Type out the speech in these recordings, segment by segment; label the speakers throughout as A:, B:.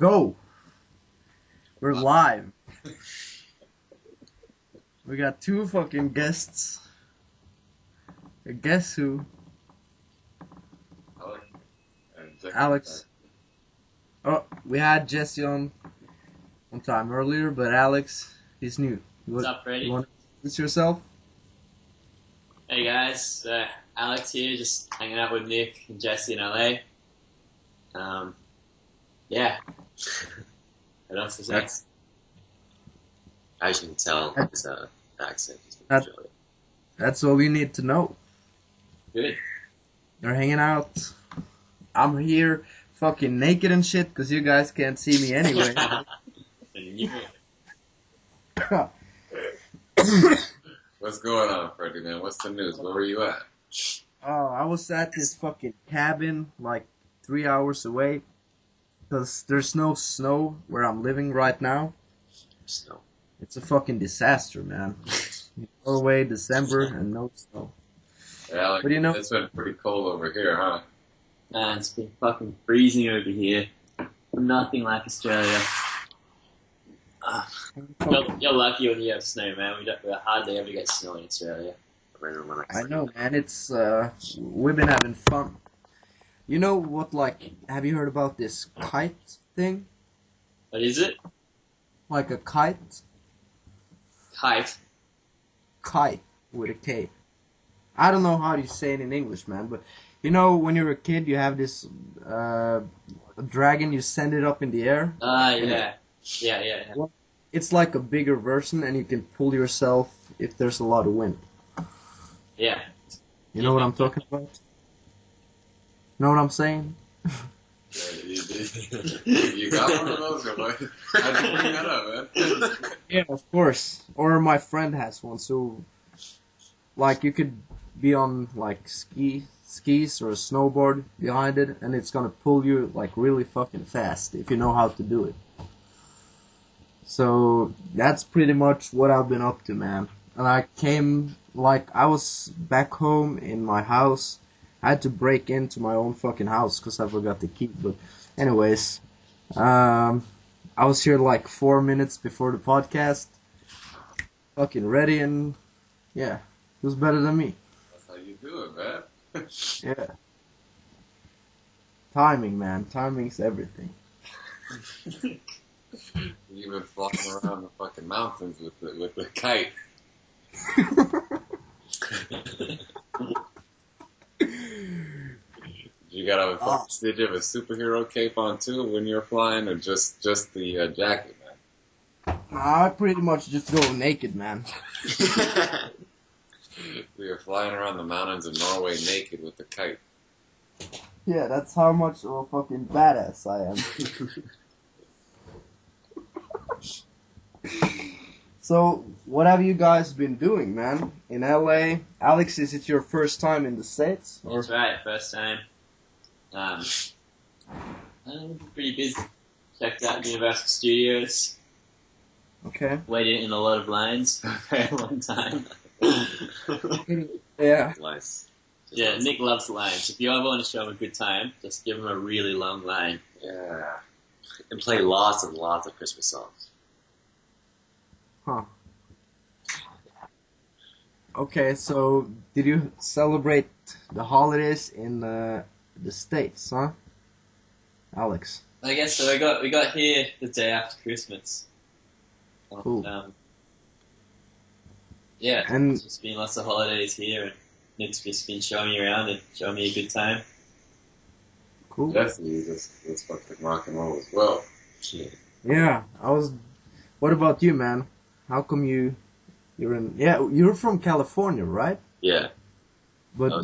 A: Go! We're live. We got two fucking guests. Guess who?
B: Alex. And Jesse.
A: Alex. Oh, we had Jesse on one time earlier, but Alex, he's new.
C: What's up, Freddie?
A: You want to introduce yourself?
C: Hey guys, Alex here, just hanging out with Nick and Jesse in LA. Yeah. What else to say?
D: As you can tell, his accent is from
A: That-
D: Australia.
A: That's all you need to know.
C: Good.
A: They're hanging out. I'm here fucking naked and shit because you guys can't see me anyway.
B: What's going on, Freddie, man? What's the news? Where were you at?
A: Oh, I was at this fucking cabin like 3 hours away because there's no snow where I'm living right now.
D: Snow.
A: It's a fucking disaster, man. Norway, December, and no snow.
B: Hey, Alex,
A: But you know-
B: it's been pretty cold over here, huh?
C: Man, it's been fucking freezing over here. Nothing like Australia. You're lucky when you have snow, man. We hardly ever get snow in Australia.
A: I know, man. It's we've been having fun. You know what? Like, have you heard about this kite thing?
C: What is it?
A: Like a kite,
C: Kite.
A: kite with a K. I don't know how you say it in English, man. But you know, when you're a kid, you have this dragon. You send it up in the air.
C: Yeah. Yeah.
A: It's like a bigger version, and you can pull yourself if there's a lot of wind.
C: Yeah.
A: You know what I'm talking about? Know what I'm saying?
B: You got one of those, or what? How'd you bring that up, man?
A: Yeah, of course. Or my friend has one, so like you could be on like skis or a snowboard behind it, and it's gonna pull you like really fucking fast if you know how to do it. So that's pretty much what I've been up to, man. And I was back home in my house. I had to break into my own fucking house because I forgot the key. But anyways, I was here like 4 minutes before the podcast, fucking ready, and yeah, it was better than me.
B: That's how you do it, man.
A: Yeah. Timing, man. Timing's everything.
B: You've been flying around the fucking mountains with the kite. You got did you have a superhero cape on too when you were flying, or just the jacket, man?
A: I pretty much just go naked, man.
B: We were flying around the mountains of Norway naked with the kite.
A: Yeah, that's how much of a fucking badass I am. So, what have you guys been doing, man? In LA? Alex, is it your first time in the States? Or?
C: That's right, first time. I'm pretty busy. Checked out Universal Studios.
A: Okay.
C: Waited in a lot of lines for a very long time.
A: Yeah.
D: Nice.
C: Yeah, Nick loves lines. If you ever want to show him a good time, just give him a really long line.
D: Yeah. And play lots and lots of Christmas songs.
A: Huh. Okay, so did you celebrate the holidays in the States, huh? Alex?
C: I guess so. We got here the day after Christmas.
A: Cool.
C: Yeah,
A: And-
C: it's just been lots of holidays here, and Nick's just been showing me around and showing me a good time.
A: Cool.
B: Jesse was fucking rock and roll as well.
D: Shit.
A: Yeah, What about you, man? How come you're in? Yeah, you're from California, right?
D: Yeah.
A: But
D: Yeah.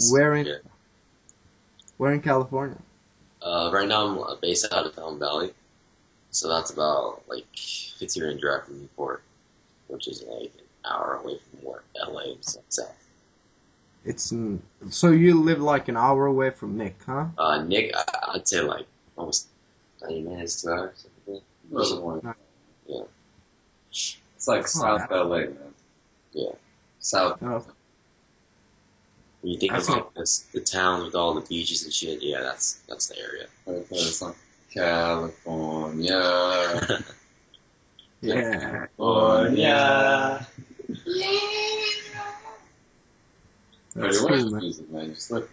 A: where in California?
D: Right now I'm based out of Fountain Valley. So that's about like 15-minute drive from Newport, which is like an hour away from where LA is south.
A: So you live like an hour away from Nick, huh?
D: Nick, I'd say like almost 90 minutes, 2 hours. Something like that. Yeah.
B: It's like South LA, man.
D: Yeah.
B: South.
A: Oh.
D: When you think
A: That's
D: about the town with all the beaches and shit, yeah, that's the area.
B: It's like California. California.
A: Yeah.
C: Oh, yeah.
A: That's
B: Where's
A: cool,
B: the
A: man.
B: music, man? Just look.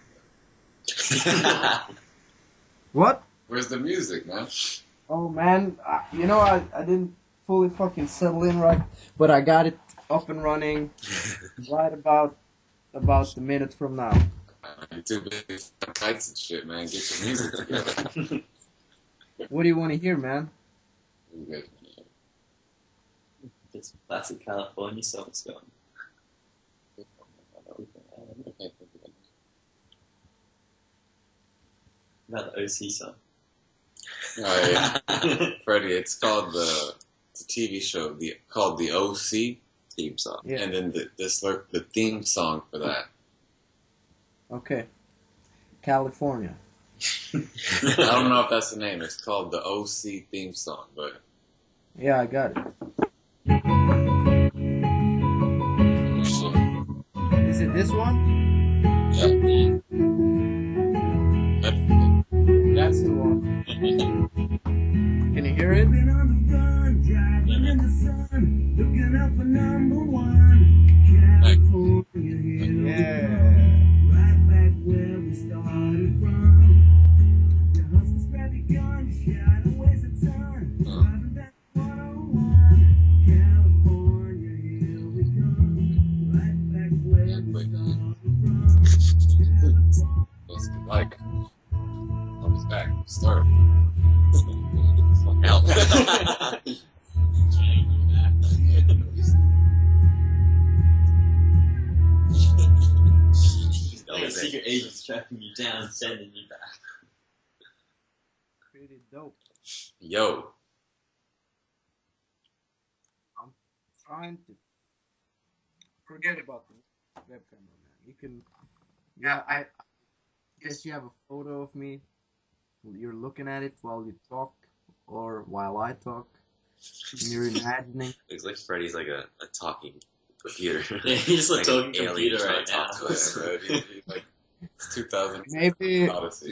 A: What?
B: Where's the music, man?
A: Oh man, I didn't fully fucking settle in right, but I got it up and running right about the minute from now.
B: You're too busy for kites and shit, man. Get your music together.
A: What do you want to hear, man?
B: You good.
C: Get some classic California songs going. About the OC song.
B: Oh, yeah. Freddie, it's called it's a TV show called the OC
D: Theme song.
A: Yeah.
B: and then the theme song for that.
A: Okay. California.
B: I don't know if that's the name. It's called the OC theme song, but
A: Yeah, I got it. Is it this one? That's the one. Can you hear it?
E: Been on the run, driving in the sun, looking out for number one. California, here we
A: Yeah.
E: go, right back where we started from. Your husband's grab your gun, shot and waste a ton. Driving down 101, California, here we come, right back where we started from.
B: It's like comes back. Start.
D: Hell.
C: Like a secret agent's tracking you down and sending you back.
A: Pretty dope.
B: Yo.
A: Trying to forget about the web camera, man. You can. Yeah, I guess you have a photo of me. You're looking at it while you talk or while I talk. And you're imagining.
D: Looks like Freddy's like a talking computer.
C: Yeah, he's like
D: an
C: talking
D: alien
C: computer
D: trying
C: right
D: to
C: now.
D: talk to us.
B: Like it's 2000
A: Maybe
B: Odyssey.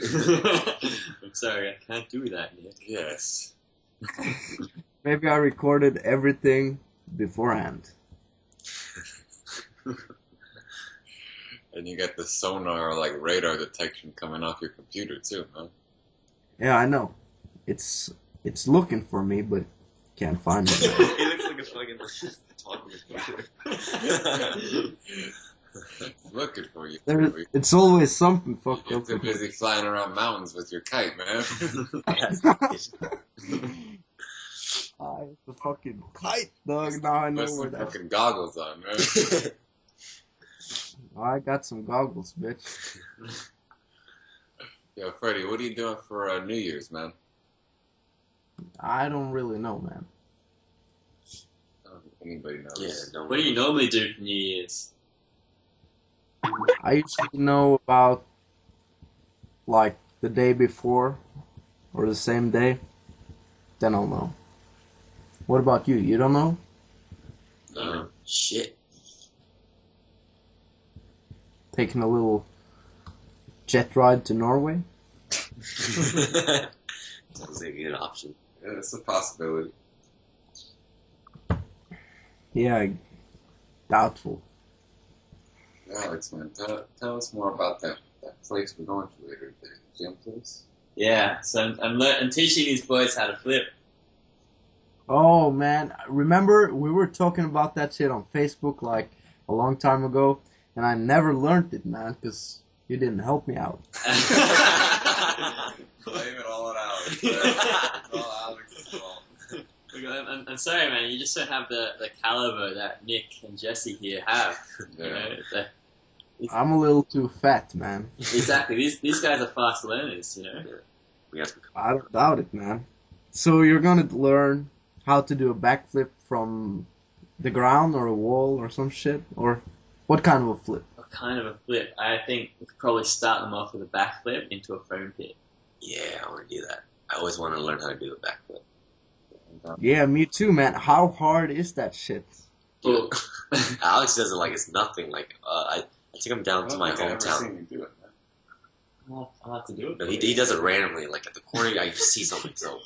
C: I'm sorry, I can't do that, Nick.
B: Yes.
A: maybe I recorded everything beforehand.
B: And you got the sonar or like radar detection coming off your computer too, huh?
A: Yeah, I know. It's looking for me, but can't find it.
D: He looks like a fucking talking computer.
B: It's looking for you.
A: It's always something fucked
B: You're
A: up.
B: too busy flying around mountains with your kite, man.
A: The fucking kite, dog. Now I know
B: Put
A: where
B: some
A: that's.
B: fucking goggles on, man.
A: I got some goggles, bitch.
B: Yo, Freddie, what are you doing for New Year's, man?
A: I don't really know, man.
B: I don't think anybody knows.
D: Yeah, no.
C: What do you normally do for New Year's?
A: I usually know about like the day before or the same day. Then I'll know. What about you? You don't know?
D: Shit.
A: Taking a little jet ride to Norway?
D: Sounds like a good option.
B: Yeah, it's a possibility.
A: Yeah, doubtful.
B: Alex, man, tell us more about that place we're going to later today. Gym place?
C: Yeah, so I'm teaching these boys how to flip.
A: Oh man, remember we were talking about that shit on Facebook like a long time ago, and I never learned it, man, because you didn't help me out.
B: Blame it all on Alex. It's all Alex's fault.
C: Look, I'm sorry, man. You just don't have the caliber that Nick and Jesse here have. You
B: Yeah.
C: know,
A: I'm a little too fat, man.
C: exactly. These guys are fast learners. You know.
D: We have to
A: I don't doubt it, man. So you're gonna learn how to do a backflip from the ground or a wall or some shit? Or what kind of a flip?
C: What kind of a flip? I think we could probably start them off with a backflip into a foam pit.
D: Yeah, I want to do that. I always want to learn how to do a backflip.
A: Yeah, me too, man. How hard is that shit?
C: Well,
D: Alex does it like it's nothing. Like I took him down to my
B: I've never
D: hometown.
B: seen you do it, man.
C: I'll have to do it.
D: No, he does it randomly. Like at the corner, I just see something. So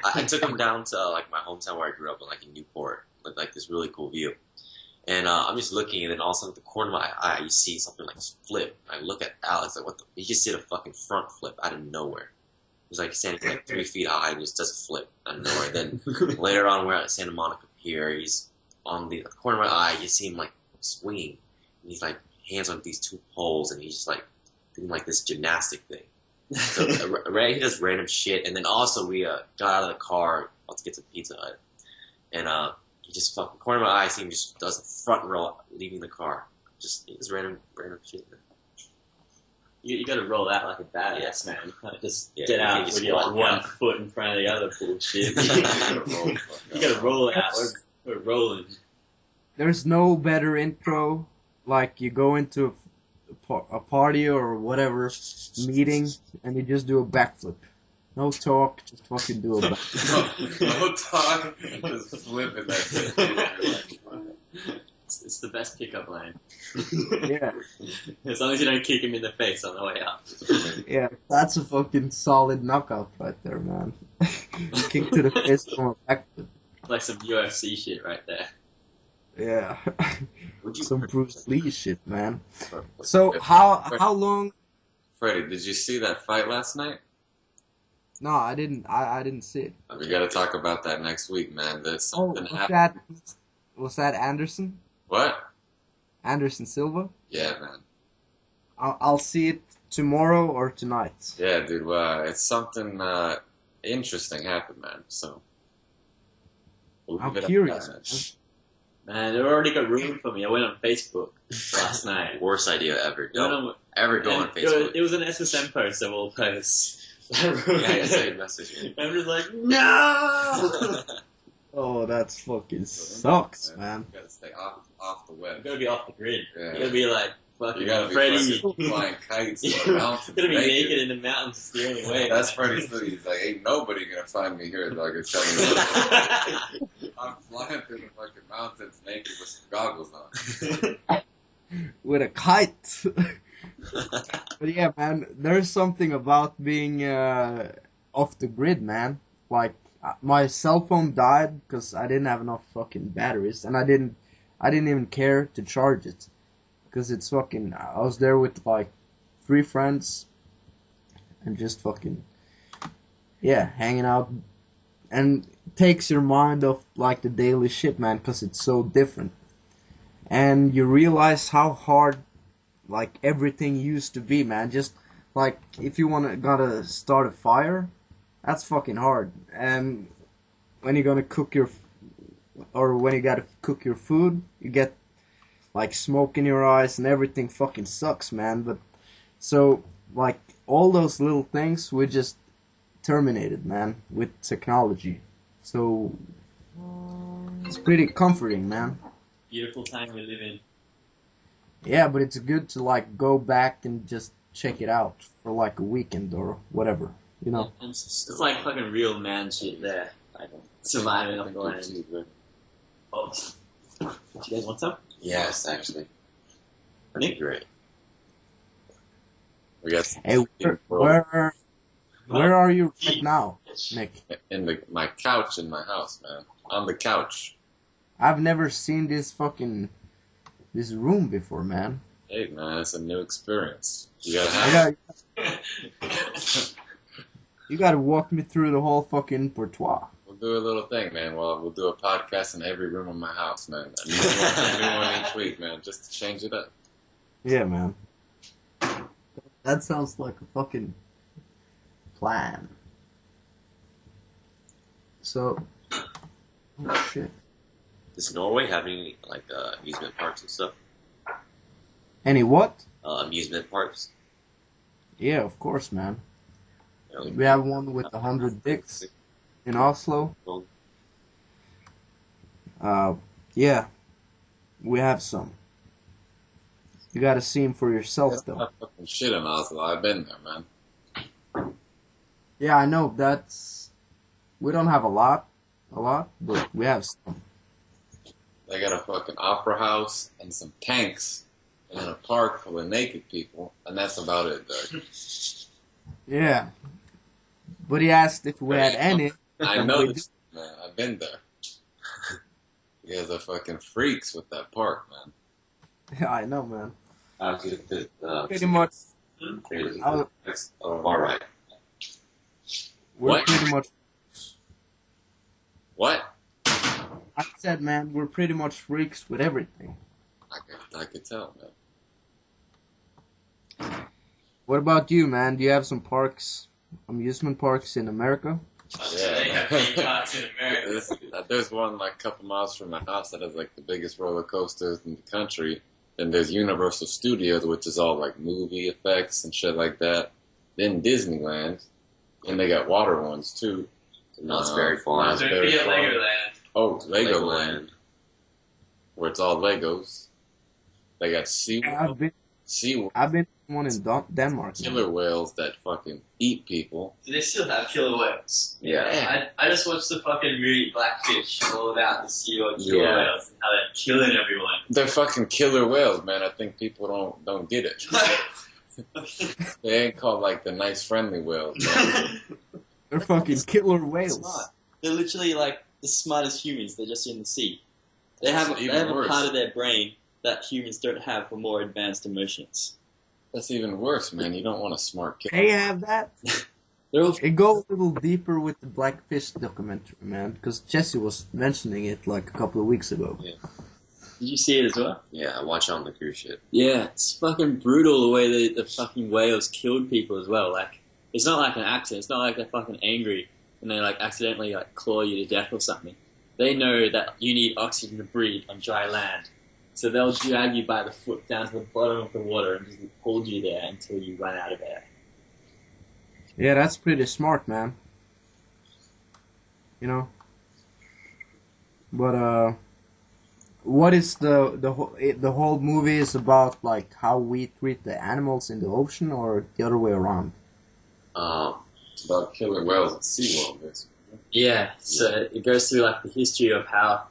D: I took him down to like my hometown where I grew up in, like in Newport, with like this really cool view. And I'm just looking, and then all of a sudden, at the corner of my eye, you see something like flip. I look at Alex, like, what the? He just did a fucking front flip out of nowhere. He was like standing like 3 feet high and just does a flip out of nowhere. Then later on, we're at Santa Monica Pier. He's on the corner of my eye. You see him like swinging, and he's like hands on these 2 poles, and he's just like doing like this gymnastic thing. So he does random shit, and then also we got out of the car about to get to Pizza Hut, and he just fucking corner of my eye, I see him just does a front roll leaving the car, just random shit.
C: You gotta roll out like a badass, man. Like, just
D: Yeah,
C: get
D: you
C: out
D: can't just
C: with your like
D: walk
C: one
D: out.
C: foot in front of the other bullshit. You gotta roll out. We're rolling.
A: There's no better intro. Like you go into a party or whatever meeting, and you just do a backflip. No talk, just fucking do a backflip.
B: No talk, just flip it. That's it.
C: It's the best pickup line.
A: Yeah,
C: As long as you don't kick him in the face on the way out.
A: yeah, that's a fucking solid knockout right there, man. Kick to the face from a backflip.
C: Like some UFC shit right there.
A: Yeah,
D: Would you
A: some Bruce Lee shit, man.
B: Perfect.
A: So how long?
B: Freddie, did you see that fight last night?
A: No, I didn't. I didn't see it.
B: We got to talk about that next week, man. There's
A: Oh,
B: something
A: was
B: happening.
A: that Anderson?
B: What?
A: Anderson Silva?
B: Yeah, man.
A: I'll see it tomorrow or tonight.
B: Yeah, dude. It's something interesting happened, man. So we'll
A: I'm
B: leave it at
A: curious.
B: that.
C: Man, they already got ruined for me. I went on Facebook last night.
D: Worst idea ever.
C: I went
D: Don't
C: on-
D: ever go on
C: and
D: Facebook.
C: It was an SSM post of all posts.
D: Yeah, I saw your message.
C: I'm just like, no!
A: Oh, that's fucking sucks, man.
B: You gotta stay off the
C: You
B: web.
C: gotta be off the grid.
B: Yeah.
C: You gotta be like
B: You
C: fucking
B: gotta be
C: Freddy.
B: fucking flying kites
C: You
B: on the mountains.
C: gotta be
B: naked.
C: naked in the mountains steering away.
B: That's Freddie's thing. He's like, ain't nobody gonna find me here. Like, it's telling me. I'm flying through the fucking mountains naked with some goggles on.
A: With a kite. But yeah, man, there's something about being off the grid, man. Like, my cell phone died because I didn't have enough fucking batteries, and I didn't even care to charge it. Because it's fucking, I was there with like 3 friends, and just fucking, yeah, hanging out, and it takes your mind off like the daily shit, man, because it's so different. And you realize how hard like everything used to be, man. Just like if you gotta start a fire, that's fucking hard. And when you're gonna when you gotta cook your food, you get like smoke in your eyes and everything fucking sucks, man. But so like all those little things we just terminated, man, with technology. So it's pretty comforting, man.
C: Beautiful time we live in.
A: Yeah, but it's good to like go back and just check it out for like a weekend or whatever, you know.
C: And it's like fucking real man shit there. Like surviving off the land. Oh, do you guys want some?
D: Yes, actually. That'd be great.
B: We got
A: Hey, where are you right now, Nick?
B: in my couch in my house, man. On the couch.
A: I've never seen this room before, man.
B: Hey, man, it's a new experience. You gotta have
A: You gotta walk me through the whole fucking portoir.
B: We'll do a little thing, man. We'll do a podcast in every room of my house, man. A new one each week, man, just to change it up.
A: Yeah, man. That sounds like a fucking plan. So, oh shit.
D: Does Norway have any like amusement parks and stuff?
A: Any what?
D: Amusement parks.
A: Yeah, of course, man.
D: You know,
A: We have one with 100 dicks in Oslo. Yeah, we have some. You gotta see them for yourself,
B: That's
A: though.
B: not fucking shit in Oslo. I've been there, man.
A: Yeah, I know. We don't have a lot, but we have some.
B: They got a fucking opera house and some tanks and a park full of naked people, and that's about it, Doug.
A: Yeah. But he asked if we had any.
B: I
A: and
B: know
A: we
B: this, man. I've been there. You guys are fucking freaks with that park, man.
A: do. I know, man. Pretty much,
D: All right.
A: we're
B: What?
A: pretty much.
B: What?
A: I said, man, we're pretty much freaks with everything.
B: I could tell, man.
A: What about you, man? Do you have some parks, amusement parks in America?
C: They have theme parks in America.
B: There's one like a couple miles from my house that has like the biggest roller coasters in the country. Then there's Universal Studios, which is all like movie effects and shit like that. Then Disneyland, and they got water ones too.
D: Knott's Berry Farm.
B: Knott's
C: Don't
B: Berry
C: forget
B: Farm.
C: Legoland.
B: Oh, Legoland, where it's all Legos. They got SeaWorld,
A: I've been to one in Denmark. man.
B: killer whales that fucking eat people.
C: Do they still have killer whales?
D: Yeah.
C: I just watched the fucking movie Blackfish, all about the SeaWorld killer
D: Yeah.
C: whales and how they're killing everyone.
B: They're fucking killer whales, man. I think people don't get it. They ain't called like the nice friendly whales, man.
A: They're fucking killer
C: Smart.
A: whales.
C: They're literally like the smartest humans. They're just in the sea. They have
B: That's
C: they
B: even
C: have a
B: worse.
C: part of their brain that humans don't have for more advanced emotions.
B: That's even worse, man. You don't want a smart kid.
A: They have that.
C: They're all
A: It goes a little deeper with the Blackfish documentary, man, because Jesse was mentioning it like a couple of weeks ago.
C: Did you see it as well?
D: Yeah, I watch it on the cruise ship.
C: Yeah, it's fucking brutal the way the fucking whales killed people as well. Like, it's not like an accident. It's not like they're fucking angry and they like accidentally like claw you to death or something. They know that you need oxygen to breathe on dry land, so they'll drag you by the foot down to the bottom of the water and just hold you there until you run out of air.
A: Yeah, that's pretty smart, man. You know. But what is the whole movie is about like how we treat the animals in the ocean or the other way around?
B: It's about killer whales at SeaWorld, basically.
C: Yeah, so it goes through like the history of how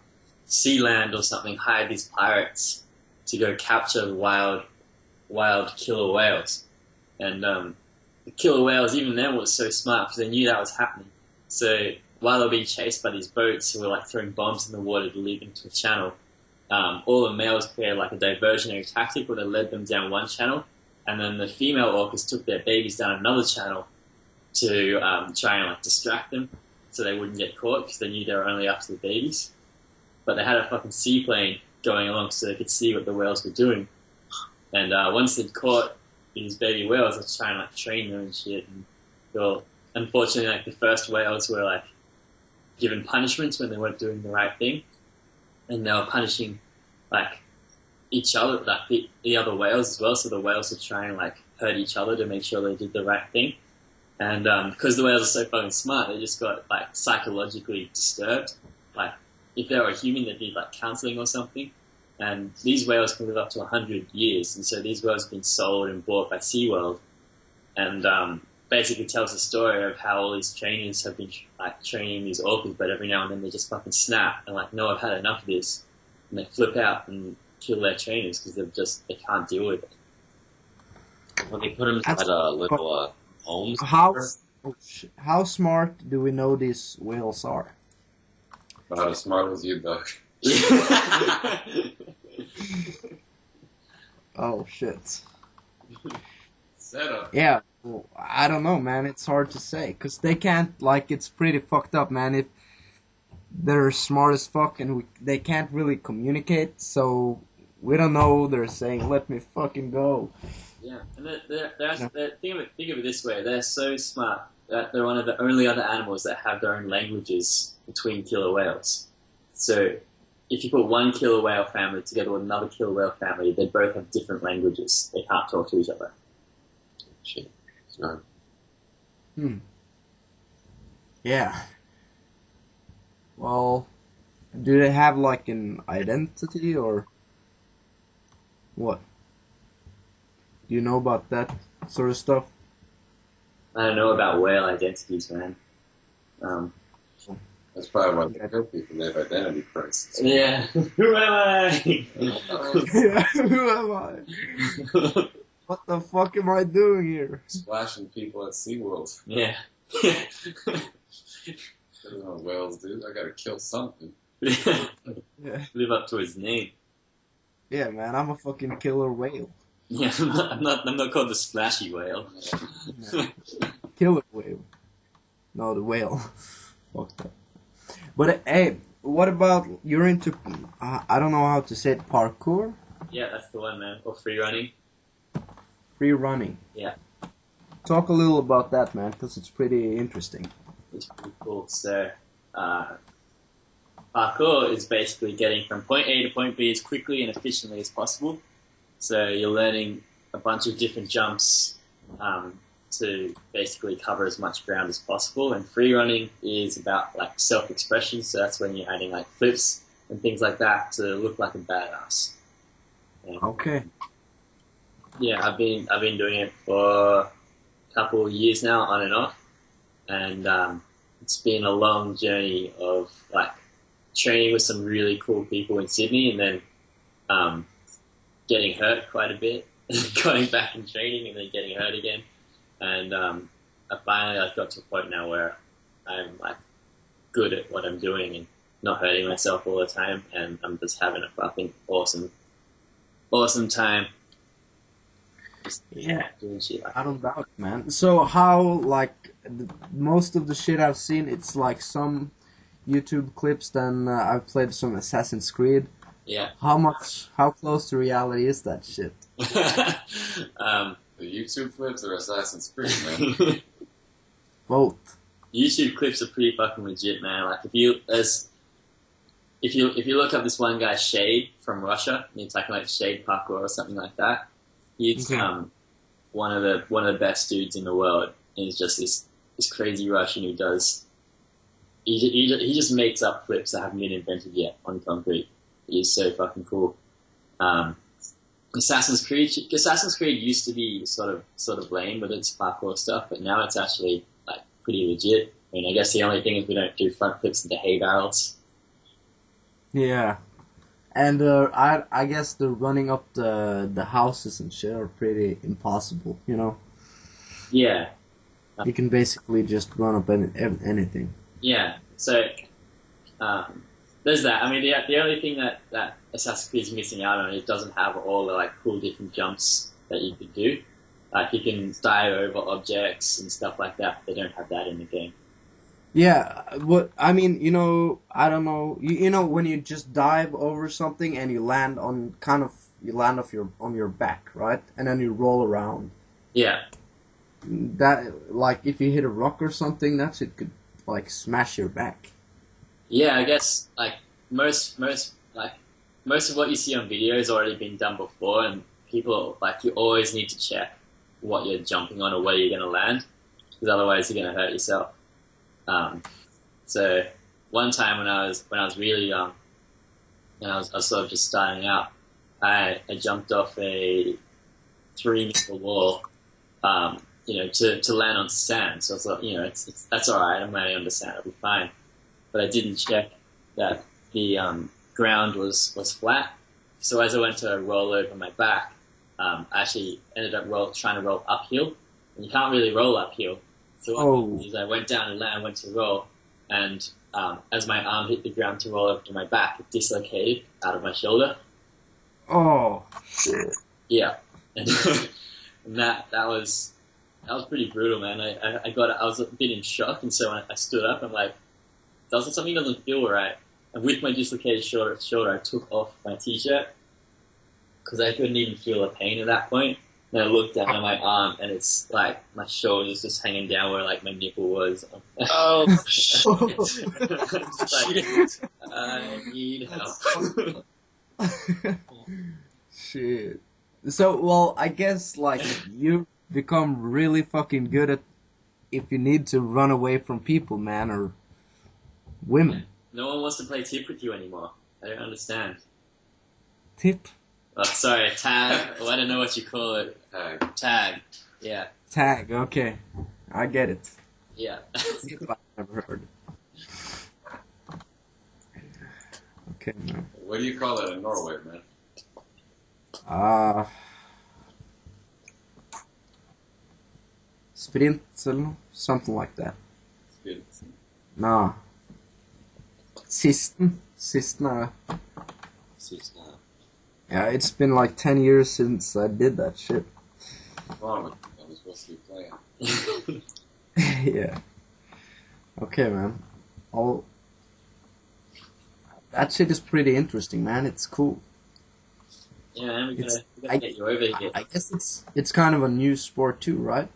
C: Sealand or something hired these pirates to go capture the wild killer whales, and the killer whales even then was so smart because they knew that was happening. So while they were being chased by these boats who were like throwing bombs in the water to lead them to a channel, all the males created like a diversionary tactic where they led them down one channel, and then the female orcas took their babies down another channel to try and like distract them so they wouldn't get caught because they knew they were only after the babies. But they had a fucking seaplane going along so they could see what the whales were doing. And once they'd caught these baby whales, they'd try and like train them and shit. And well, unfortunately, like the first whales were like given punishments when they weren't doing the right thing, and they were punishing like each other, like the other whales as well. So the whales would try and like hurt each other to make sure they did the right thing. And because the whales are so fucking smart, they just got like psychologically disturbed. Like if they were a human, they'd need like counseling or something. And these whales can live up to 100 years, and so these whales have been sold and bought by SeaWorld. And basically tells the story of how all these trainers have been like training these orcas, but every now and then they just fucking snap and like, no, I've had enough of this, and they flip out and kill their trainers because they can't deal with it.
D: Well, they put them inside little homes.
A: How smart do we know these whales are?
B: About as smart as you, Doug.
A: Oh shit.
B: Set up.
A: Yeah, well, I don't know, man. It's hard to say because they can't. Like, it's pretty fucked up, man. If they're smart as fuck and they can't really communicate, so we don't know. They're saying, "Let me fucking go."
C: Yeah, and think of it this way: they're so smart that they're one of the only other animals that have their own languages between killer whales. So if you put one killer whale family together with another killer whale family, they both have different languages. They can't talk to each other.
D: Shit. Sorry.
A: Yeah. Well, do they have like an identity or what? Do you know about that sort of stuff?
C: I don't know about whale identities, man.
B: That's probably why they kill people. They have identity crisis.
C: Yeah. Who am I?
A: Yeah, who am I? What the fuck am I doing here?
B: Splashing people at SeaWorld.
C: Yeah.
B: That's what whales do. I gotta kill something.
A: Yeah,
C: Live up to his name.
A: yeah, man, I'm a fucking killer whale.
C: Yeah, I'm not called the splashy whale.
A: Yeah. Killer whale. No, the whale. Fuck that. But hey, what about you're into? I don't know how to say it. Parkour,
C: Yeah, that's the one, man. Or free running.
A: free running.
C: Yeah.
A: Talk a little about that, man, because it's pretty interesting.
C: It's pretty cool. So, parkour is basically getting from point A to point B as quickly and efficiently as possible. So you're learning a bunch of different jumps to basically cover as much ground as possible. And free running is about like self-expression. So that's when you're adding like flips and things like that to look like a badass. And,
A: Okay.
C: yeah, I've been doing it for a couple of years now, on and off, and it's been a long journey of like training with some really cool people in Sydney, and then getting hurt quite a bit, going back and training, and then getting hurt again, and I finally got to a point now where I'm like good at what I'm doing and not hurting myself all the time, and I'm just having a fucking awesome time. Just
A: Yeah.
C: doing shit like
A: I don't doubt it, man. So how, like, most of the shit I've seen, it's like some YouTube clips, then I've played some Assassin's Creed.
C: yeah.
A: How close to reality is that shit?
B: The YouTube flips or Assassin's Creed, man.
A: Both.
C: YouTube clips are pretty fucking legit, man. Like if you look up this one guy Shade from Russia, and it's like Shade Parkour or something like that. He's
A: Okay.
C: one of the best dudes in the world. And he's just this crazy Russian who does he just makes up flips that haven't been invented yet on concrete. He's so fucking cool. Assassin's Creed used to be sort of lame with its parkour stuff, but now it's actually like pretty legit. I mean, I guess the only thing is we don't do front flips into hay barrels.
A: Yeah. And I guess the running up the houses and shit are pretty impossible, you know?
C: Yeah,
A: You can basically just run up anything.
C: yeah. So there's that. I mean, the only thing that Assassin's Creed is missing out on, it doesn't have all the like cool different jumps that you could do. Like you can dive over objects and stuff like that. They don't have that in the game.
A: Yeah, what I mean, I don't know. You know when you just dive over something and you land on on your back, right? And then you roll around.
C: Yeah,
A: That, like, if you hit a rock or something, that shit could like smash your back.
C: yeah. I guess like most of what you see on video has already been done before, and people like you always need to check what you're jumping on or where you're going to land, because otherwise you're going to hurt yourself. So one time when I was really young, and I was sort of just starting out, I jumped off a 3-meter wall, to land on sand. So I thought, that's all right. I'm landing on the sand. I'll be fine. But I didn't check that the ground was flat. So as I went to roll over my back, I actually ended up trying to roll uphill, and you can't really roll uphill. So what I did is I went down and went to roll, and as my arm hit the ground to roll over to my back, it dislocated out of my shoulder.
A: Oh shit!
C: Yeah, and, and that was pretty brutal, man. I was a bit in shock, and so when I stood up, I'm like, something doesn't feel right. And with my dislocated shoulder, I took off my t-shirt because I couldn't even feel the pain at that point. And I looked down at my arm, and it's like my shoulder's just hanging down where like my nipple was.
B: Oh, shit.
C: Like, I need help.
A: Shit. So, well, I guess like you become really fucking good at if you need to run away from people, man, or women.
C: No one wants to play tip with you anymore. I don't understand.
A: Tip.
C: Oh, sorry, tag. Oh, I don't know what you call it. Tag. Yeah.
A: Tag. Okay, I get it.
C: Yeah.
A: I've never heard. Okay, man.
B: What do you call it in Norway, man?
A: Sprint eller noe? Something like that.
B: It's good.
A: Nah. Sisten er det.
D: Sist,
A: Yeah, it's been like 10 years since I did that shit.
B: Wrong with you? I was supposed to be playing.
A: Yeah. Okay, man. All that shit is pretty interesting, man. It's cool.
C: Yeah, man, we
A: It's-
C: gotta get you over here.
A: I guess it's kind of a new sport too, right?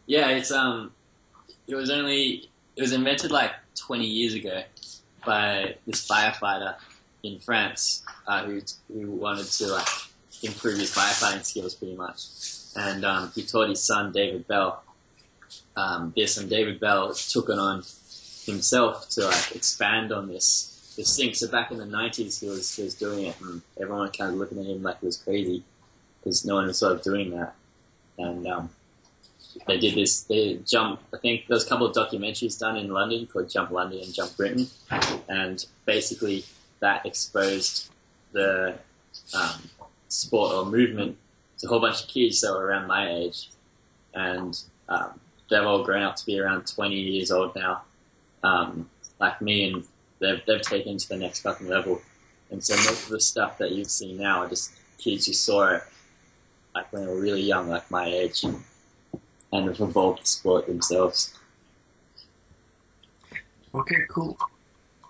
C: Yeah, it was invented like 20 years ago by this firefighter in France who wanted to like improve his firefighting skills pretty much, and he taught his son David Bell this, and David Bell took it on himself to like expand on this thing. So back in the 90s, he was doing it, and everyone was kind of looking at him like he was crazy because no one was sort of doing that, and they did this. They jump. I think there was a couple of documentaries done in London called Jump London and Jump Britain, and basically that exposed the sport or movement to a whole bunch of kids that were around my age, and they've all grown up to be around 20 years old now, like me, and they've taken it to the next fucking level. And so most of the stuff that you see now are just kids who saw it like when they were really young, like my age, and have evolved the sport themselves.
A: Okay, cool.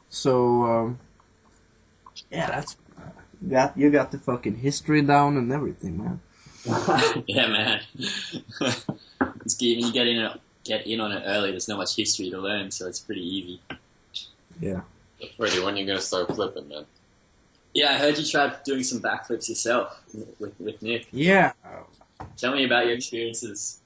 A: So, yeah, you got the fucking history down and everything, man.
C: Yeah, man. It's good when you get in on it early. There's not much history to learn, so it's pretty easy.
A: Yeah.
B: Freddie, when are you gonna start flipping, man?
C: Yeah, I heard you tried doing some backflips yourself with Nick.
A: Yeah.
C: Tell me about your experiences.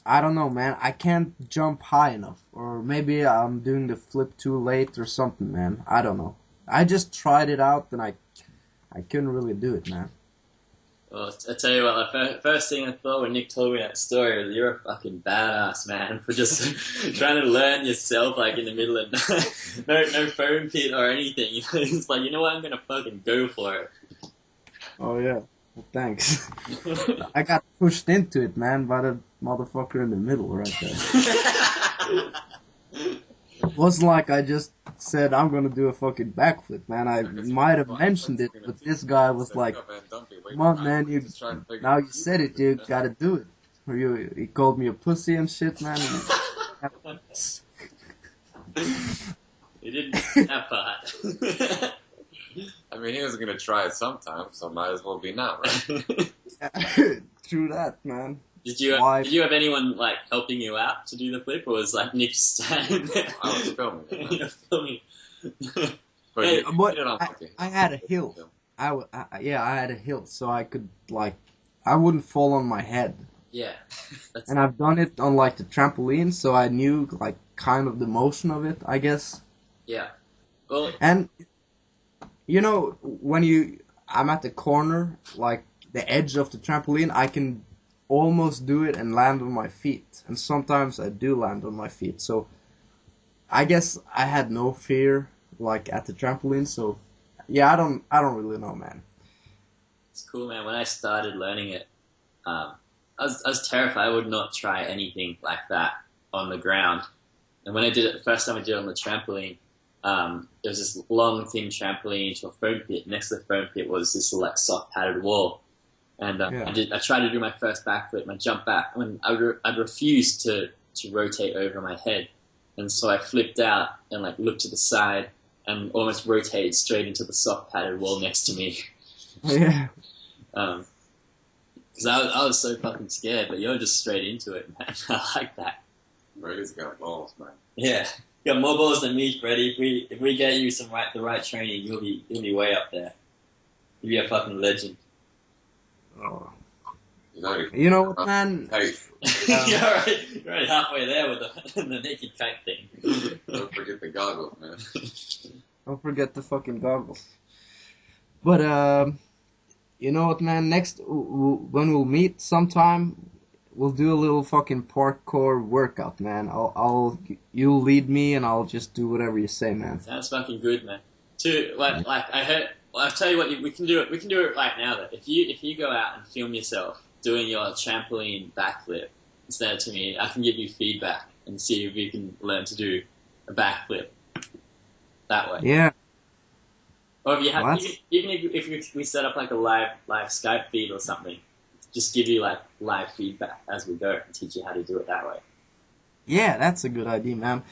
A: I don't know, man. I can't jump high enough, or maybe I'm doing the flip too late or something, man. I don't know. I just tried it out and I couldn't really do it, man.
C: Well, I tell you what, the first thing I thought when Nick told me that story was, you're a fucking badass, man, for just trying to learn yourself, like, in the middle of no foam pit or anything. It's like, you know what, I'm gonna fucking go for it.
A: Oh yeah. Well, thanks. I got pushed into it, man, by the motherfucker in the middle right there. It wasn't like I just said I'm gonna do a fucking backflip, man. I might have mentioned it, but this guy was like, "Come on, man, now you said it, you gotta do it." Or he called me a pussy and shit, man.
C: He didn't do that part.
B: I mean, he was gonna try it sometime, so might as well be now, right?
A: True that, man.
C: Did you have anyone like helping you out to do the flip, or was like Nick standing there?
B: I was filming it, man.
C: You're filming.
B: But
C: Hey,
B: you
A: But
B: did it on fucking-
A: I had a hill. I had a hill, so I could like, I wouldn't fall on my head.
C: Yeah. That's,
A: And I've done it on like the trampoline, so I knew like kind of the motion of it, I guess.
C: yeah. Well,
A: And you know, I'm at the corner, like the edge of the trampoline, I can almost do it and land on my feet. And sometimes I do land on my feet. So I guess I had no fear like at the trampoline. So yeah, I don't really know, man.
C: it's cool, man. When I started learning it, I was terrified. I would not try anything like that on the ground. And when I did it, the first time I did it on the trampoline, there was this long, thin trampoline to a foam pit. Next to the foam pit was this like soft padded wall. And
A: Yeah.
C: I tried to do my first backflip, and I jumped back. I mean, I'd refused to rotate over my head. And so I flipped out and like looked to the side and almost rotated straight into the soft padded wall next to me.
A: Yeah.
C: Because I was so fucking scared, but you're just straight into it, man. I like that.
B: Freddie's got balls, man.
C: Yeah, you got more balls than me, Freddie. If we get you the right training, you'll be way up there. You'll be a fucking legend.
A: Oh.
B: You
A: You know what, man?
B: Hey,
C: you're already halfway there with the naked kite thing.
B: don't forget the goggles, man.
A: Don't forget the fucking goggles. But you know what, man? Next, when we'll meet sometime, we'll do a little fucking parkour workout, man. You'll lead me, and I'll just do whatever you say, man.
C: Sounds fucking good, man. Like I heard. Well, I'll tell you what, we can do it. We can do it right now. Though, if you go out and film yourself doing your trampoline backflip and send it to me. I can give you feedback and see if you can learn to do a backflip that way.
A: Yeah.
C: Or if you have,
A: What?
C: even if we set up like a live Skype feed or something, just give you like live feedback as we go and teach you how to do it that way.
A: Yeah, that's a good idea, man.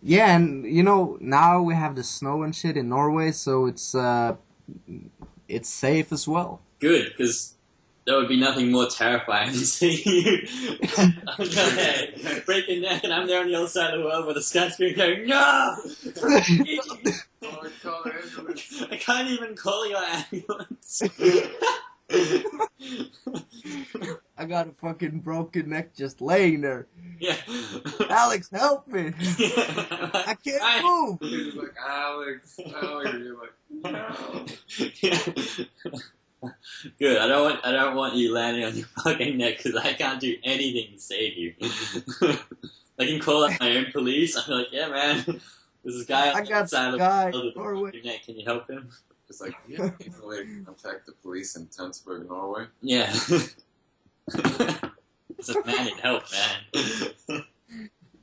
A: Yeah, and you know, now we have the snow and shit in Norway, so it's safe as well.
C: Good, because there would be nothing more terrifying than seeing you break your neck and I'm there on the other side of the world with a sky screen going, no! I can't even call your ambulance.
A: I got a fucking broken neck just laying there.
C: Yeah.
A: Alex, help me! I can't move.
B: He's like, Alex, you're like, no.
C: Good. I don't want you landing on your fucking neck because I can't do anything to save you. I can call up my own police. I'm like, yeah, man, there's this guy on the side of the
A: Norway.
C: neck. Can you help him?
B: It's like, yeah, he's a way to contact the police in Tønsberg, Norway.
C: Yeah. It's a man in help, man.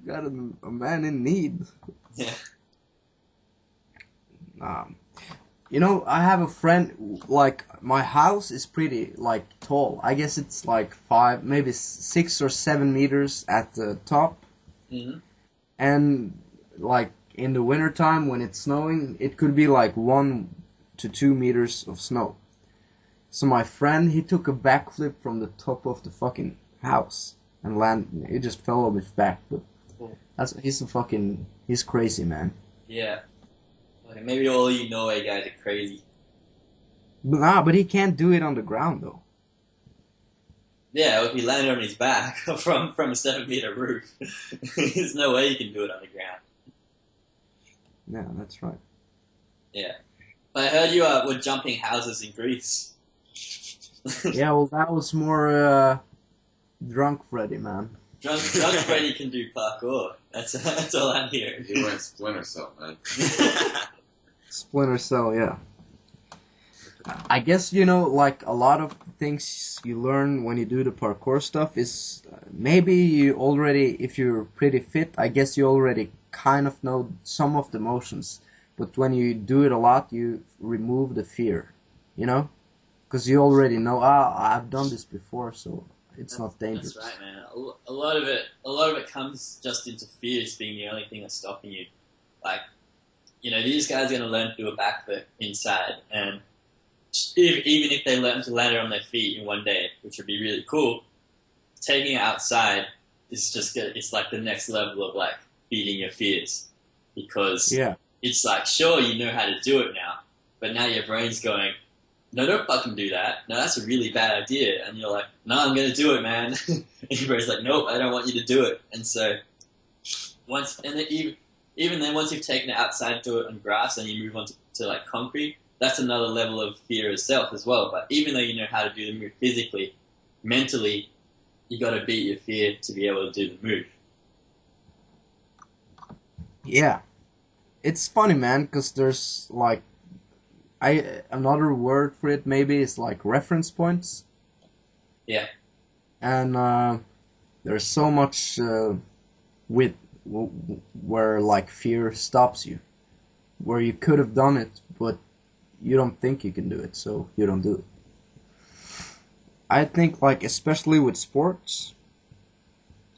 A: Got a man in need.
C: Yeah.
A: You know, I have a friend, like, my house is pretty, like, tall. I guess it's like 5, maybe 6 or 7 meters at the top.
C: Mm-hmm.
A: And, like, in the wintertime when it's snowing, it could be like 1 to 2 meters of snow. So my friend, he took a backflip from the top of the fucking house and landed. He just fell on his back. But he's crazy, man.
C: Yeah. Okay, maybe all you Norway guys are crazy.
A: But he can't do it on the ground though.
C: Yeah, if he landed on his back from a 7-meter roof, there's no way you can do it on the ground.
A: Yeah, that's right.
C: Yeah. But I heard you were jumping houses in Greece.
A: Yeah, well, that was more drunk Freddy, man.
C: Drunk Freddy can do parkour. That's all I'm hearing.
B: He went Splinter Cell, man.
A: Splinter Cell, yeah. I guess, you know, like a lot of things you learn when you do the parkour stuff is maybe you already, if you're pretty fit, I guess you already kind of know some of the motions. But when you do it a lot, you remove the fear, you know? Because you already know, I've done this before, so it's not dangerous.
C: That's right, man. A lot of it comes just into fears being the only thing that's stopping you. Like, you know, these guys are going to learn to do a backflip inside, and even if they learn to land it on their feet in one day, which would be really cool, taking it outside is just it's like the next level of like beating your fears, because it's like, sure, you know how to do it now, but now your brain's going, no, don't fucking do that. No, that's a really bad idea. And you're like, no, I'm going to do it, man. And your brain's like, nope, I don't want you to do it. And so even then, once you've taken it outside, do it on grass, and you move on to like concrete, that's another level of fear itself as well. But even though you know how to do the move physically, mentally, you got to beat your fear to be able to do the move.
A: Yeah. It's funny, man, because there's like, another word for it maybe is like reference points.
C: Yeah.
A: And there's so much where like fear stops you, where you could have done it, but you don't think you can do it, so you don't do it. I think like especially with sports,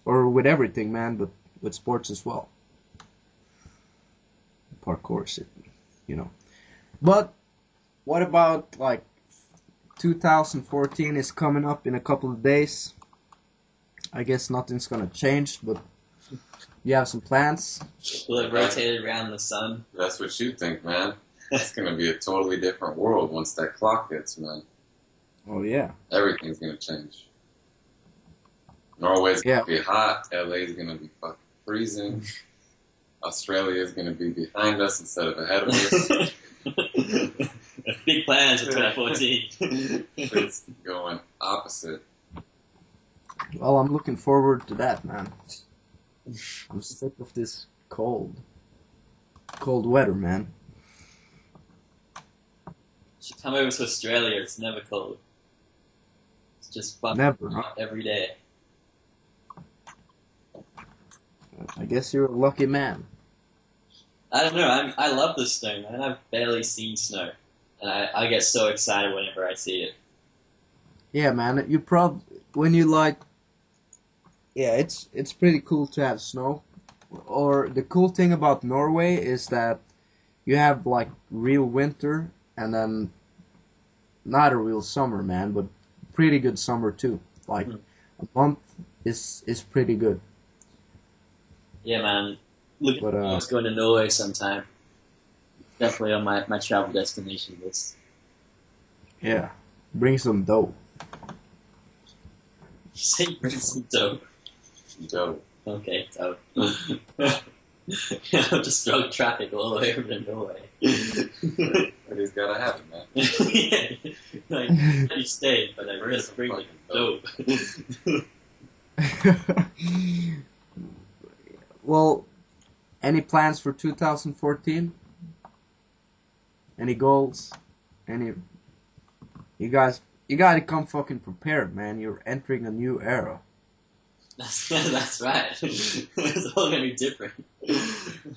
A: or with everything, man, but with sports as well. Parkour shit, you know. But what about like 2014 is coming up in a couple of days. I guess nothing's gonna change, but you have some plans.
C: Will it rotate around the sun?
B: That's what you think, man. It's gonna be a totally different world once that clock hits, man.
A: Oh yeah.
B: Everything's gonna change. Norway's gonna be hot. LA's gonna be fucking freezing. Australia's gonna be behind us instead of ahead of us.
C: Big plans for 2014.
B: It's going opposite.
A: Well, I'm looking forward to that, man. I'm sick of this cold weather, man.
C: You should come over to Australia. It's never cold. just fucking
A: Never.
C: hot every day.
A: I guess you're a lucky man.
C: I don't know. I love the snow, man. I've barely seen snow, and I get so excited whenever I see it.
A: Yeah, man. You when you like. Yeah, it's pretty cool to have snow. Or the cool thing about Norway is that you have like real winter and then not a real summer, man, but pretty good summer too. Like a month is pretty good.
C: Yeah, man. Look,
A: But
C: I was going to Norway sometime. Definitely on my travel destination list.
A: yeah, bring some dough.
C: Say bring some dough.
B: Dope.
C: Okay, dough. I'm just drug traffic all the way over to Norway.
B: But he's gotta have it, man.
C: Yeah. Like, you stayed, but I really bring the dope.
A: Well, any plans for 2014? Any goals? Any? You gotta come fucking prepared, man. You're entering a new era.
C: That's right. It's all gonna be different.
B: You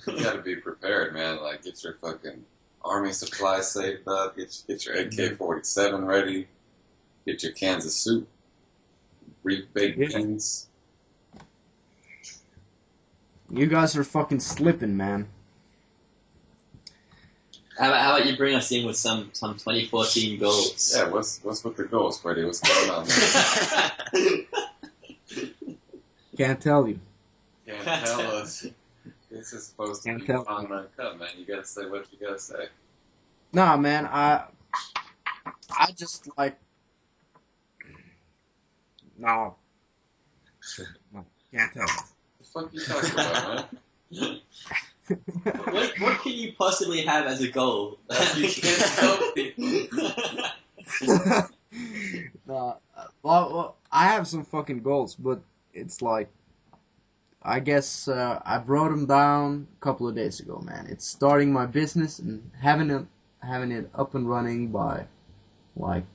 B: gotta be prepared, man. Like, get your fucking army supplies saved up. Get your AK-47 ready. Get your cans of soup. Baked beans.
A: You guys are fucking slipping, man.
C: How about you bring us in with some 2014 goals?
B: Yeah, what's with the goals, Freddie? What's going on, man?
A: Can't tell you.
B: Can't tell us. This is supposed to be on Uncut, man. You gotta say what you gotta say.
A: Nah, man. I just like. No. Can't tell
B: What the fuck you talking about, man?
C: What can you possibly have as a goal?
B: You can't tell people.
A: No. Well, I have some fucking goals, but it's like, I guess I brought them down a couple of days ago, man. It's starting my business and having it up and running by, like,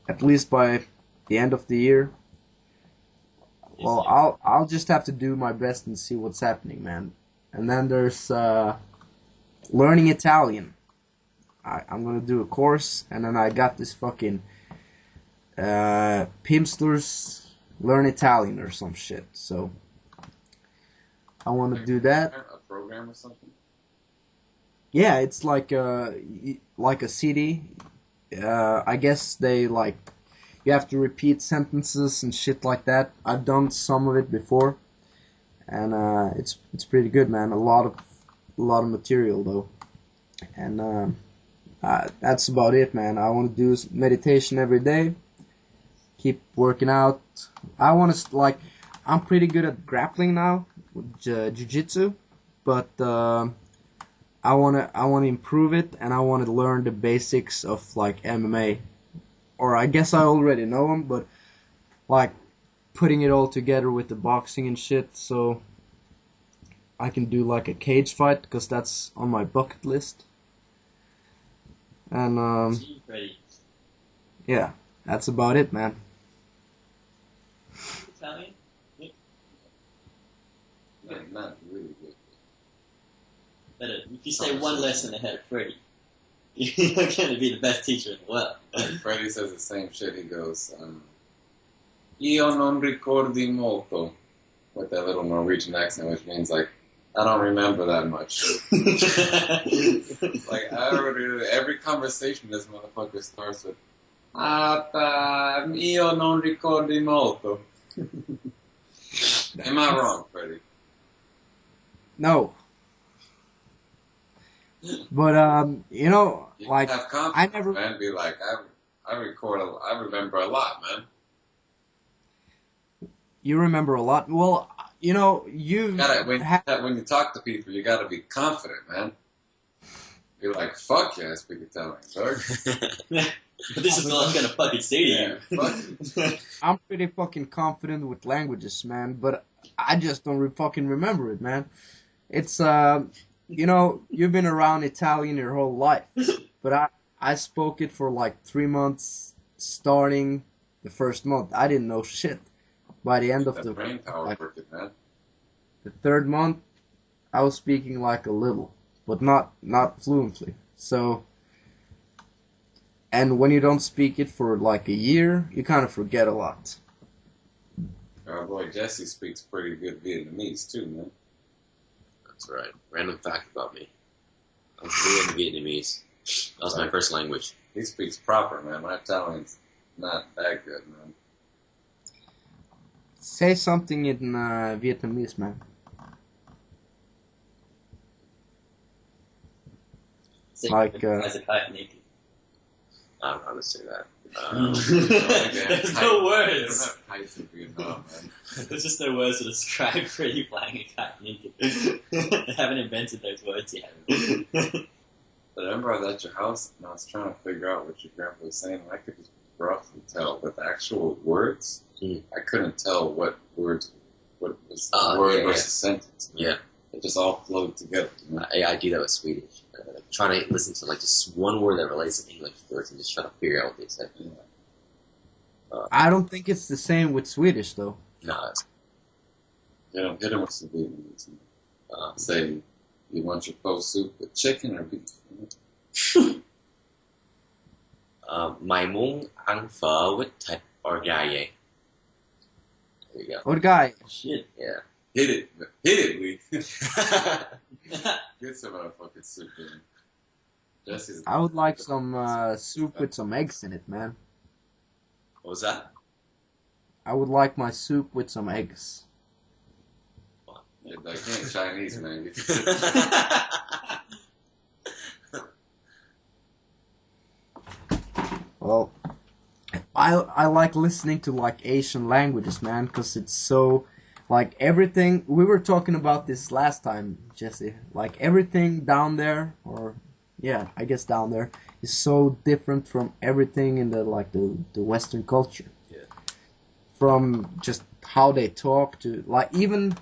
A: at least by the end of the year. Well, I'll just have to do my best and see what's happening, man. And then there's learning Italian. I'm gonna do a course, and then I got this fucking Pimslers Learn Italian or some shit. So I want to do that.
B: A program or something?
A: Yeah, it's like a CD. I guess they like you have to repeat sentences and shit like that. I've done some of it before, and it's pretty good, man. A lot of material though, and that's about it, man. I want to do meditation every day. Keep working out. I want to I'm pretty good at grappling now with jiu-jitsu, but I wanna improve it, and I want to learn the basics of like MMA, or I guess I already know them, but like putting it all together with the boxing and shit, so I can do like a cage fight, because that's on my bucket list. And yeah, that's about it, man.
C: Italian?
B: Not really good.
C: Better. If you stay one lesson ahead of Freddie, you're going to be the best teacher in the world.
B: Freddie says the same shit. He goes, Io non ricordi molto, with that little Norwegian accent, which means like, I don't remember that much. Like, every conversation this motherfucker starts with, io non ricordi molto. Am I wrong, Freddie?
A: No. But you know,
B: You
A: like
B: have confidence,
A: I never.
B: man. Be like, I remember a lot, man.
A: You remember a lot. Well, you know,
B: When you talk to people, you gotta be confident, man. Be like, fuck yeah, I speak Italian, dog.
C: But this is all I'm going to fucking say to you.
B: Fuck.
A: I'm pretty fucking confident with languages, man, but I just don't fucking remember it, man. It's you know, you've been around Italian your whole life, but I spoke it for like 3 months starting the first month, I didn't know shit. By the end of
B: That brain power
A: like,
B: working, man.
A: the third month, I was speaking like a little, but not fluently. So, and when you don't speak it for like a year, you kind of forget a lot.
B: Our boy Jesse speaks pretty good Vietnamese too, man.
D: That's right. Random fact about me. I'm fluent in Vietnamese. That was my first language.
B: He speaks proper, man. My Italian's not that good, man.
A: Say something in Vietnamese, man. Like,
C: As a kite naked.
D: I don't know how to say that.
C: There's no
B: They don't
C: words.
B: have kites in Vietnam, man.
C: There's just no words to describe Freddie flying a kite naked. They haven't invented those words yet.
B: But I remember I was at your house and I was trying to figure out what your grandpa was saying, and I could just roughly tell, but the actual words, I couldn't tell what words, what was word
D: yeah,
B: versus sentence.
D: Yeah.
B: It just all flowed together. You know?
D: I do that with Swedish. Like trying to listen to like just one word that relates to English first and just try to figure out what they said.
A: I don't think it's the same with Swedish though.
D: No,
B: Hit him with some Vietnamese. Say, you want your pho soup with chicken or beef?
D: mày muốn ăn phở with thịt or gà vậy? There you go.
A: Or guy,
C: Shit.
D: Yeah.
B: Hit it, Lee. Get some motherfucking soup in. Jesse's.
A: I would like some soup with some eggs in it, man.
D: What was that?
A: I would like my soup with some eggs.
B: Like, he ain't Chinese, man. Get your
A: Well, I like listening to like Asian languages, man, because it's so like everything. We were talking about this last time, Jesse. Like everything down there, or yeah, I guess down there is so different from everything in the like the Western culture.
D: Yeah.
A: From just how they talk to like even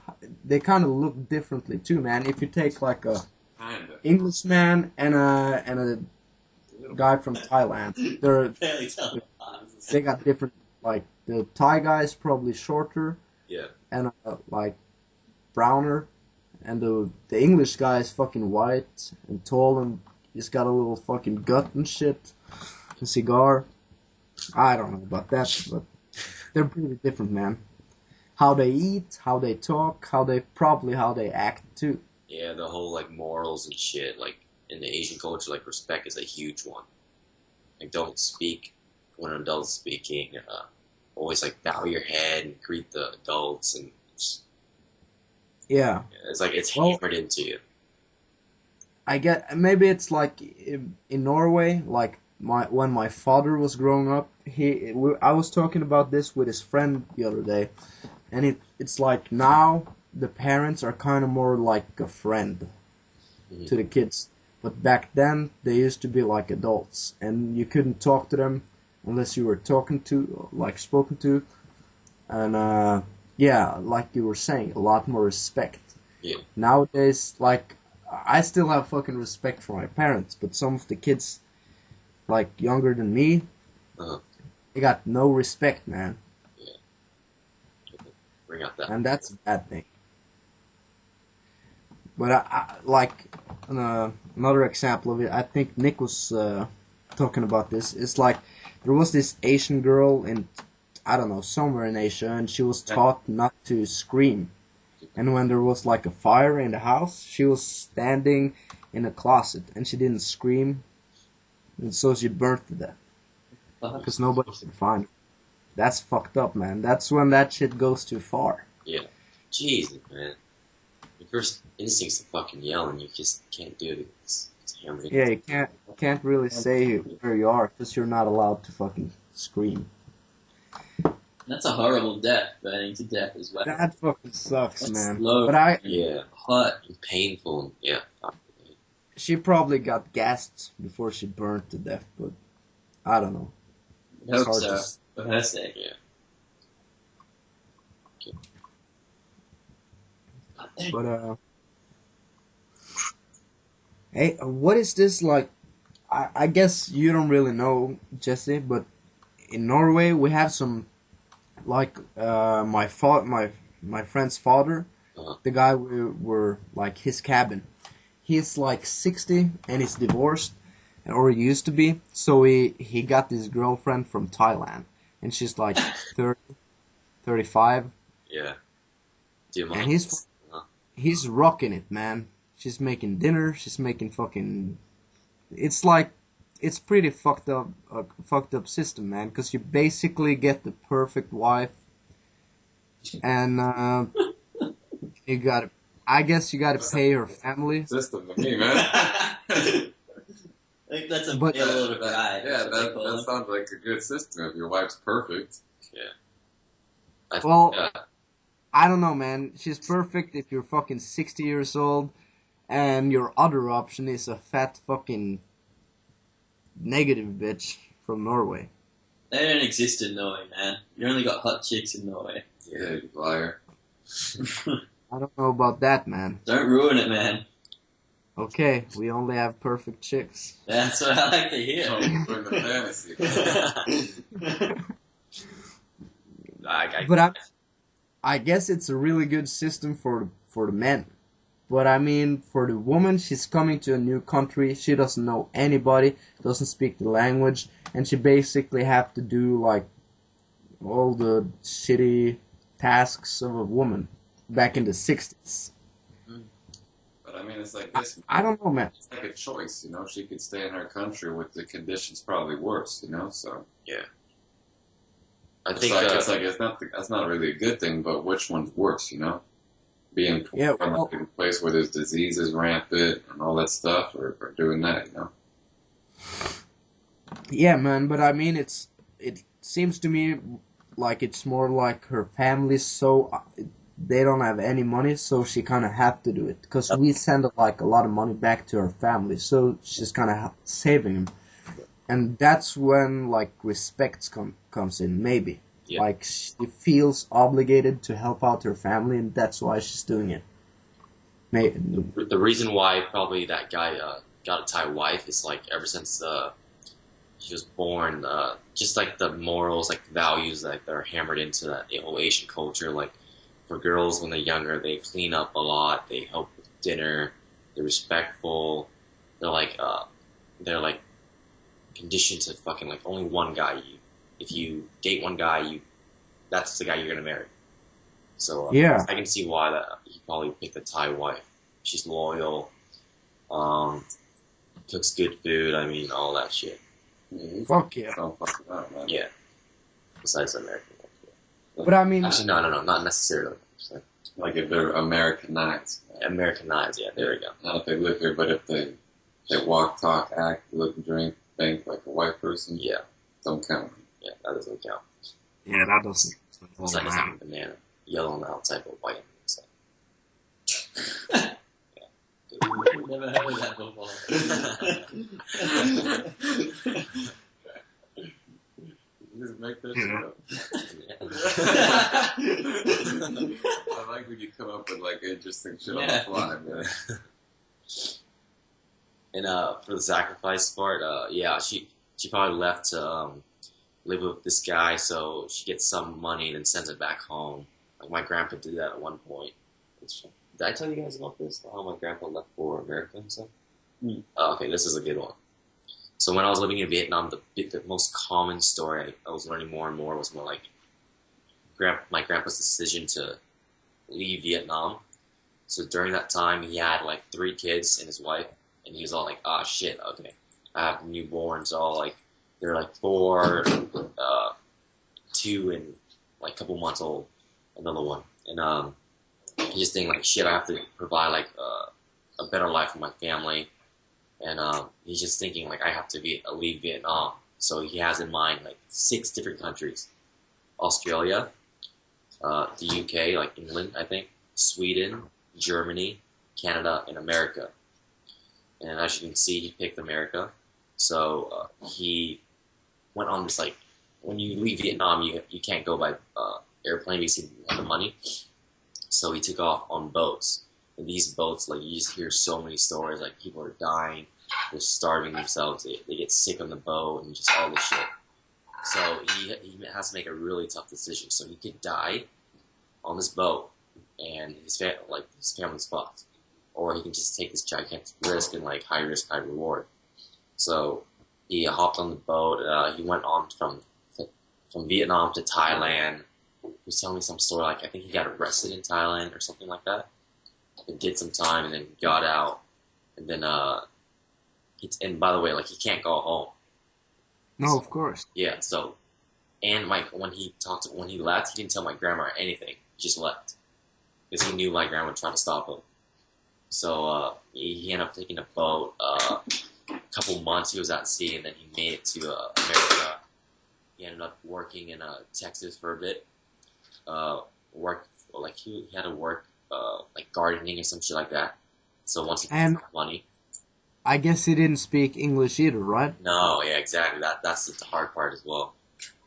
A: they kind of look differently too, man. If you take like a
B: kinda.
A: Englishman and a guy from Thailand,
C: Barely tell them.
A: they got different. Like the Thai guy is probably shorter
D: Yeah.
A: and like browner, and the English guy is fucking white and tall and he's got a little fucking gut and shit, a cigar. I don't know about that, but they're pretty different, man. How they eat, how they talk, how they act too.
D: Yeah, the whole like morals and shit. Like in the Asian culture, like respect is a huge one. Like don't speak when an adult's speaking. Always like bow your head and greet the adults, and
A: Yeah.
D: it's like it's
A: Well-
D: hammered into you.
A: I get maybe it's like in Norway, like when my father was growing up, I was talking about this with his friend the other day, and it's like now the parents are kind of more like a friend to the kids, but back then they used to be like adults, and you couldn't talk to them unless you were spoken to, and yeah, like you were saying, a lot more respect.
D: Yeah.
A: Nowadays, like, I still have fucking respect for my parents, but some of the kids, like, younger than me,
D: Uh-huh.
A: they got no respect, man.
D: Bring out that.
A: And that's a bad thing. But like, another example of it, I think Nick was talking about this. It's like, there was this Asian girl in, I don't know, somewhere in Asia, and she was taught not to scream. And when there was like a fire in the house, she was standing in a closet and she didn't scream, and so she burnt to death because nobody could find her. That's fucked up, man. That's when that shit goes too far.
D: Yeah. Jesus, man. Your first instinct's to fucking yell, and you just can't do it. It's hammered in.
A: Yeah, you can't really say where you are because you're not allowed to fucking scream.
C: That's a horrible death, burning to death as well.
A: That fucking sucks,
C: That's
A: man.
C: slow.
A: But
D: Yeah.
C: Hot.
D: And painful. And, yeah.
A: she probably got gassed before she burned to death, but I don't know.
C: I hope
A: hard
C: so.
A: to
C: For her sake.
D: Yeah.
A: But hey, what is this like? I guess you don't really know, Jesse, but in Norway we have some like my friend's father,
D: Uh-huh.
A: the guy we were like his cabin. He's like 60 and he's divorced, or he used to be. So he got this girlfriend from Thailand, and she's like 30, 35,
D: Yeah. Do you
A: and
D: mind?
A: he's rocking it, man. She's making dinner. She's making fucking. It's like it's pretty fucked up system, man. Because you basically get the perfect wife, and you got. I guess you got to pay her family.
B: System to me, man.
C: I think that's a
A: But-
C: pale little guy.
B: Yeah, that sounds like a good system if your wife's perfect.
D: I
A: Well,
D: yeah.
A: I don't know, man. She's perfect if you're fucking 60 years old, and your other option is a fat fucking negative bitch from Norway.
C: They don't exist in Norway, man. You only got hot chicks in Norway.
B: Yeah, you liar.
A: I don't know about that, man.
C: Don't ruin it, man.
A: Okay, we only have perfect chicks.
C: That's what I like to hear.
B: Don't ruin the fantasy.
A: But I guess it's a really good system for the men. But I mean, for the woman, she's coming to a new country. She doesn't know anybody, doesn't speak the language, and she basically have to do like all the shitty tasks of a woman back in the 60s.
B: But I mean, it's like this.
A: I don't know, man.
B: It's like a choice, you know. She could stay in her country with the conditions probably worse, you know. So
D: I
B: it's
D: think
B: like that's not really a good thing. But which one's worse, you know? Being
A: Yeah,
B: from
A: well-
B: a place where there's diseases rampant and all that stuff, or doing that, you know.
A: Yeah, man, but I mean, it seems to me like it's more like her family, so they don't have any money, so she kind of have to do it. Because we send like a lot of money back to her family, so she's kind of saving them. And that's when like respect comes in, maybe.
D: Yeah.
A: Like she feels obligated to help out her family, and that's why she's doing it. Maybe.
D: the reason why probably that guy got a Thai wife is like ever since he was born, just like the morals, like values that they're hammered into that whole Asian culture. Like for girls when they're younger, they clean up a lot, they help with dinner, they're respectful, they're like conditioned to fucking like only one guy. If you date one guy, that's the guy you're gonna marry. So
A: Yeah.
D: I can see why that he probably picked a Thai wife. She's loyal, cooks good food. I mean, all that shit.
A: Fuck yeah.
B: Don't fuck it up, man.
D: Yeah. Besides the American wife.
A: But I mean,
D: Actually, no, not necessarily.
B: Like if they're Americanized. Man.
D: Americanized. Yeah, there we go.
B: Not if they live here, but if they walk, talk, act, look, drink, think like a white person,
D: Yeah,
B: don't count.
D: yeah, that doesn't count.
A: yeah, that doesn't.
D: It's like a banana, yellow on the outside but white on the inside.
C: Never heard of that before.
B: You just make that shit up. I like when you come up with like interesting shit on the
C: Yeah.
B: fly, man.
D: And for the sacrifice part, yeah, she probably left to live with this guy, so she gets some money and then sends it back home. Like my grandpa did that at one point. Did I tell you guys about this? How my grandpa left for America and stuff? Okay, this is a good one. So when I was living in Vietnam, the most common story I was learning more and more was more like my grandpa's decision to leave Vietnam. So during that time, he had like 3 kids and his wife, and he was all like, "Ah, shit, okay, I have newborns, all like they're like 4, 2, and like a couple months old, another one." And he's just thinking like, "Shit, I have to provide like a better life for my family." And he's just thinking like, I have to leave Vietnam. So he has in mind like 6 different countries: Australia, the UK, like England, I think, Sweden, Germany, Canada, and America. And as you can see, he picked America. So he went on this like, when you leave Vietnam, you can't go by airplane because you don't have the money. So he took off on boats. And these boats, like, you just hear so many stories, like, people are dying, they're starving themselves, they get sick on the boat, and just all this shit. So he has to make a really tough decision. So he could die on this boat, and his family's fucked, or he can just take this gigantic risk and like high risk, high reward. So he hopped on the boat. He went on from Vietnam to Thailand. He was telling me some story like I think he got arrested in Thailand or something like that. And did some time and then got out. And then and by the way, like he can't go home.
A: No, of course.
D: Yeah. So and when he left, he didn't tell my grandma anything. He just left because he knew my grandma would try to stop him. So he ended up taking a boat. A couple months he was at sea, and then he made it to America. He ended up working in Texas for a bit. He had to work like gardening or some shit like that. So once he got money.
A: I guess he didn't speak English either, right?
D: No, yeah, exactly. That's the hard part as well.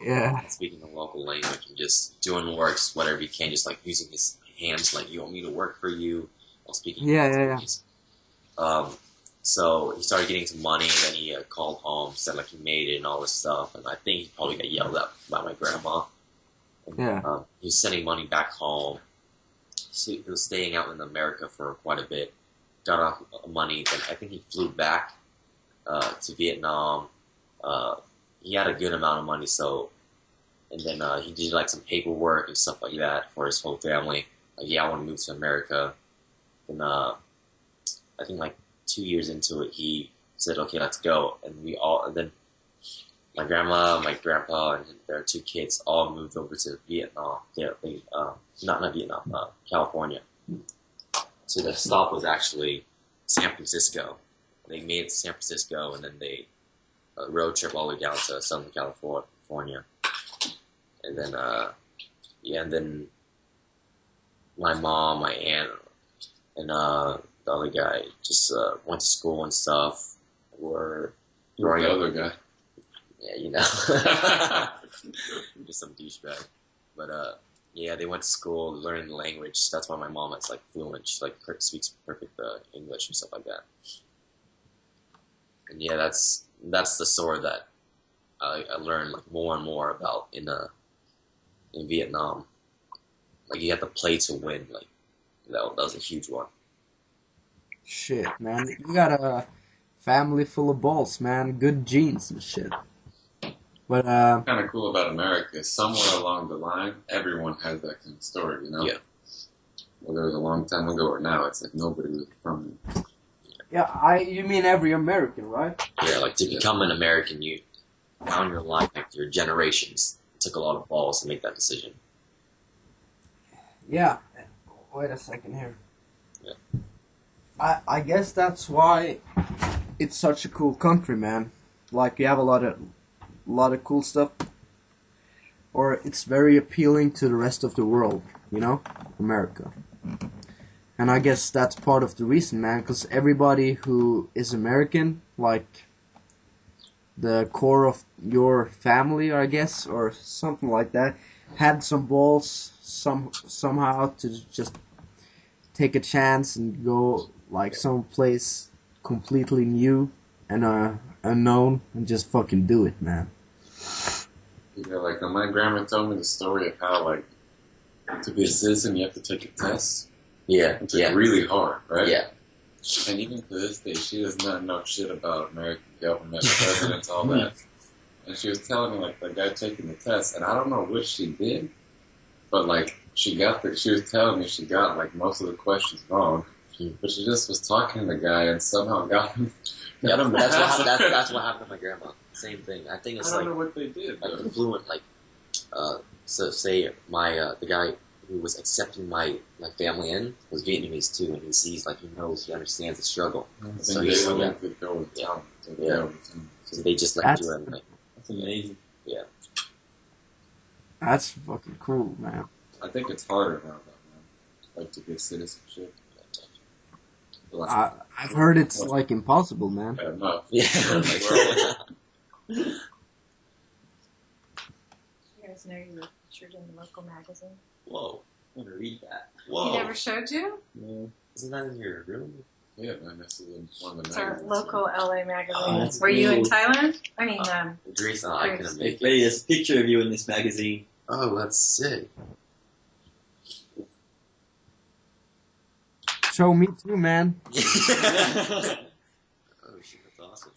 A: Yeah.
D: Speaking the local language and just doing works, whatever he can, just like using his hands, like you want me to work for you while speaking.
A: Yeah.
D: So he started getting some money, and then he called home, said like he made it and all this stuff, and I think he probably got yelled at by my grandma. And,
A: Yeah.
D: he was sending money back home. So he was staying out in America for quite a bit. Got off money, then I think he flew back to Vietnam. He had a good amount of money, and then he did like some paperwork and stuff like that for his whole family. Like, yeah, I want to move to America. Then I think like 2 years into it, he said, "Okay, let's go." And then my grandma, my grandpa, and their 2 kids all moved over to Vietnam. Not Vietnam, California. So the stop was actually San Francisco. They made it to San Francisco, and then they road trip all the way down to Southern California. And then, and then my mom, my aunt, and the other guy just went to school and stuff. Were growing
B: The
D: up.
B: other guy.
D: Yeah, just some douchebag. But yeah, they went to school, learning the language. That's why my mom is like fluent. She like speaks perfect English and stuff like that. And yeah, that's the story that I learned like more and more about in Vietnam. Like you have to play to win. Like that was a huge one.
A: Shit, man. You got a family full of balls, man. Good genes and shit. But
B: Kind of cool about America is somewhere along the line, everyone has that kind of story, you know?
D: Yeah.
B: Whether it was a long time ago or now, it's like nobody was from it.
A: yeah, you mean every American, right?
D: Yeah, like to become an American, you down your life, like your generations, it took a lot of balls to make that decision.
A: Yeah. Wait a second here.
D: Yeah.
A: I guess that's why it's such a cool country, man. Like you have a lot of cool stuff, or it's very appealing to the rest of the world, you know, America. And I guess that's part of the reason, man, because everybody who is American, like the core of your family, I guess, or something like that, had some balls somehow to just take a chance and go like someplace completely new and unknown and just fucking do it, man.
B: Yeah, like my grandma told me the story of how, like, to be a citizen, you have to take a test.
D: Yeah,
B: It's like
D: yeah,
B: really hard, right?
D: yeah.
B: And even to this day, she does not know shit about American government, presidents, all that. And she was telling me, like, the guy taking the test, and I don't know what she did, but, like, she was telling me she got, like, most of the questions wrong. But she just was talking to the guy and somehow got him.
D: Yeah,
B: got him
D: that's what happened to my grandma. Same thing. I think
B: I
D: it's
B: don't
D: like
B: know what they did,
D: like
B: though.
D: the fluent, like so say my the guy who was accepting my family in was Vietnamese too, and he sees like he understands the struggle.
B: I think
D: So
B: they
D: he's
B: willing to go with talent.
D: Yeah. So they just let
A: That's-
D: do everything.
B: That's amazing.
A: That's fucking cool, man.
B: I think it's harder now, though, man. Like, to get citizenship.
A: I've heard it's like impossible, man.
B: Yeah, enough.
D: Yeah.
F: You guys know you were featured in the local magazine?
D: Whoa. I want to read that.
F: He
D: Whoa.
F: never showed you?
D: Isn't that in your room?
B: Yeah, man, this is one of the
F: It's our
B: magazines.
F: local LA
C: Oh,
F: magazine.
C: that's
F: Were you in
C: cool.
F: Thailand? I mean,
D: Greece, I couldn't
C: Hey,
D: make it.
C: Freddie, there's a picture of you in this magazine.
D: Oh, that's sick.
A: Show me too, man.
D: Oh shit, that's awesome.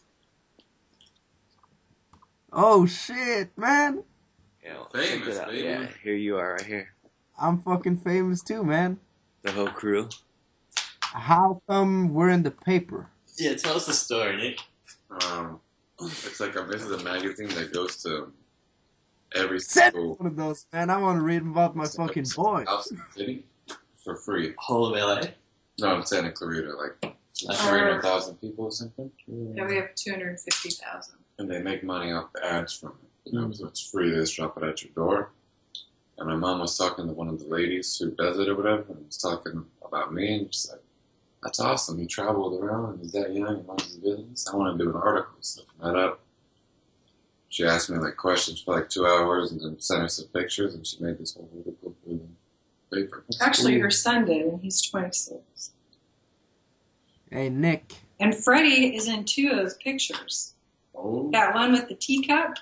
A: Oh shit, man.
D: Yeah, well,
B: Famous,
D: check that out.
B: baby.
D: Yeah, here you are, right here.
A: I'm fucking famous too, man.
D: The whole crew.
A: How come we're in the paper?
C: Yeah, tell us the story, Nick.
B: It's like this is a magazine that goes to every
A: Send me
B: single
A: one of those, man. I want to read about my fucking boy.
B: house in the city for free.
C: Whole of LA.
B: No, I'm saying in Clarita, like
C: Like,
B: 300,000 people or something.
F: yeah, we have 250,000.
B: And they make money off the ads from it. You know, so it's free. They just drop it at your door. And my mom was talking to one of the ladies who does it or whatever, and was talking about me, and she's like, "That's awesome. He traveled around, and he's that young, and runs his business. I want to do an article." So I met up. She asked me like questions for like 2 hours, and then sent her some pictures, and she made this whole article for the paper.
F: Actually, her son did, and he's 26.
A: Hey, Nick.
F: And Freddie is in 2 of those pictures.
B: Oh,
F: That one with the teacup.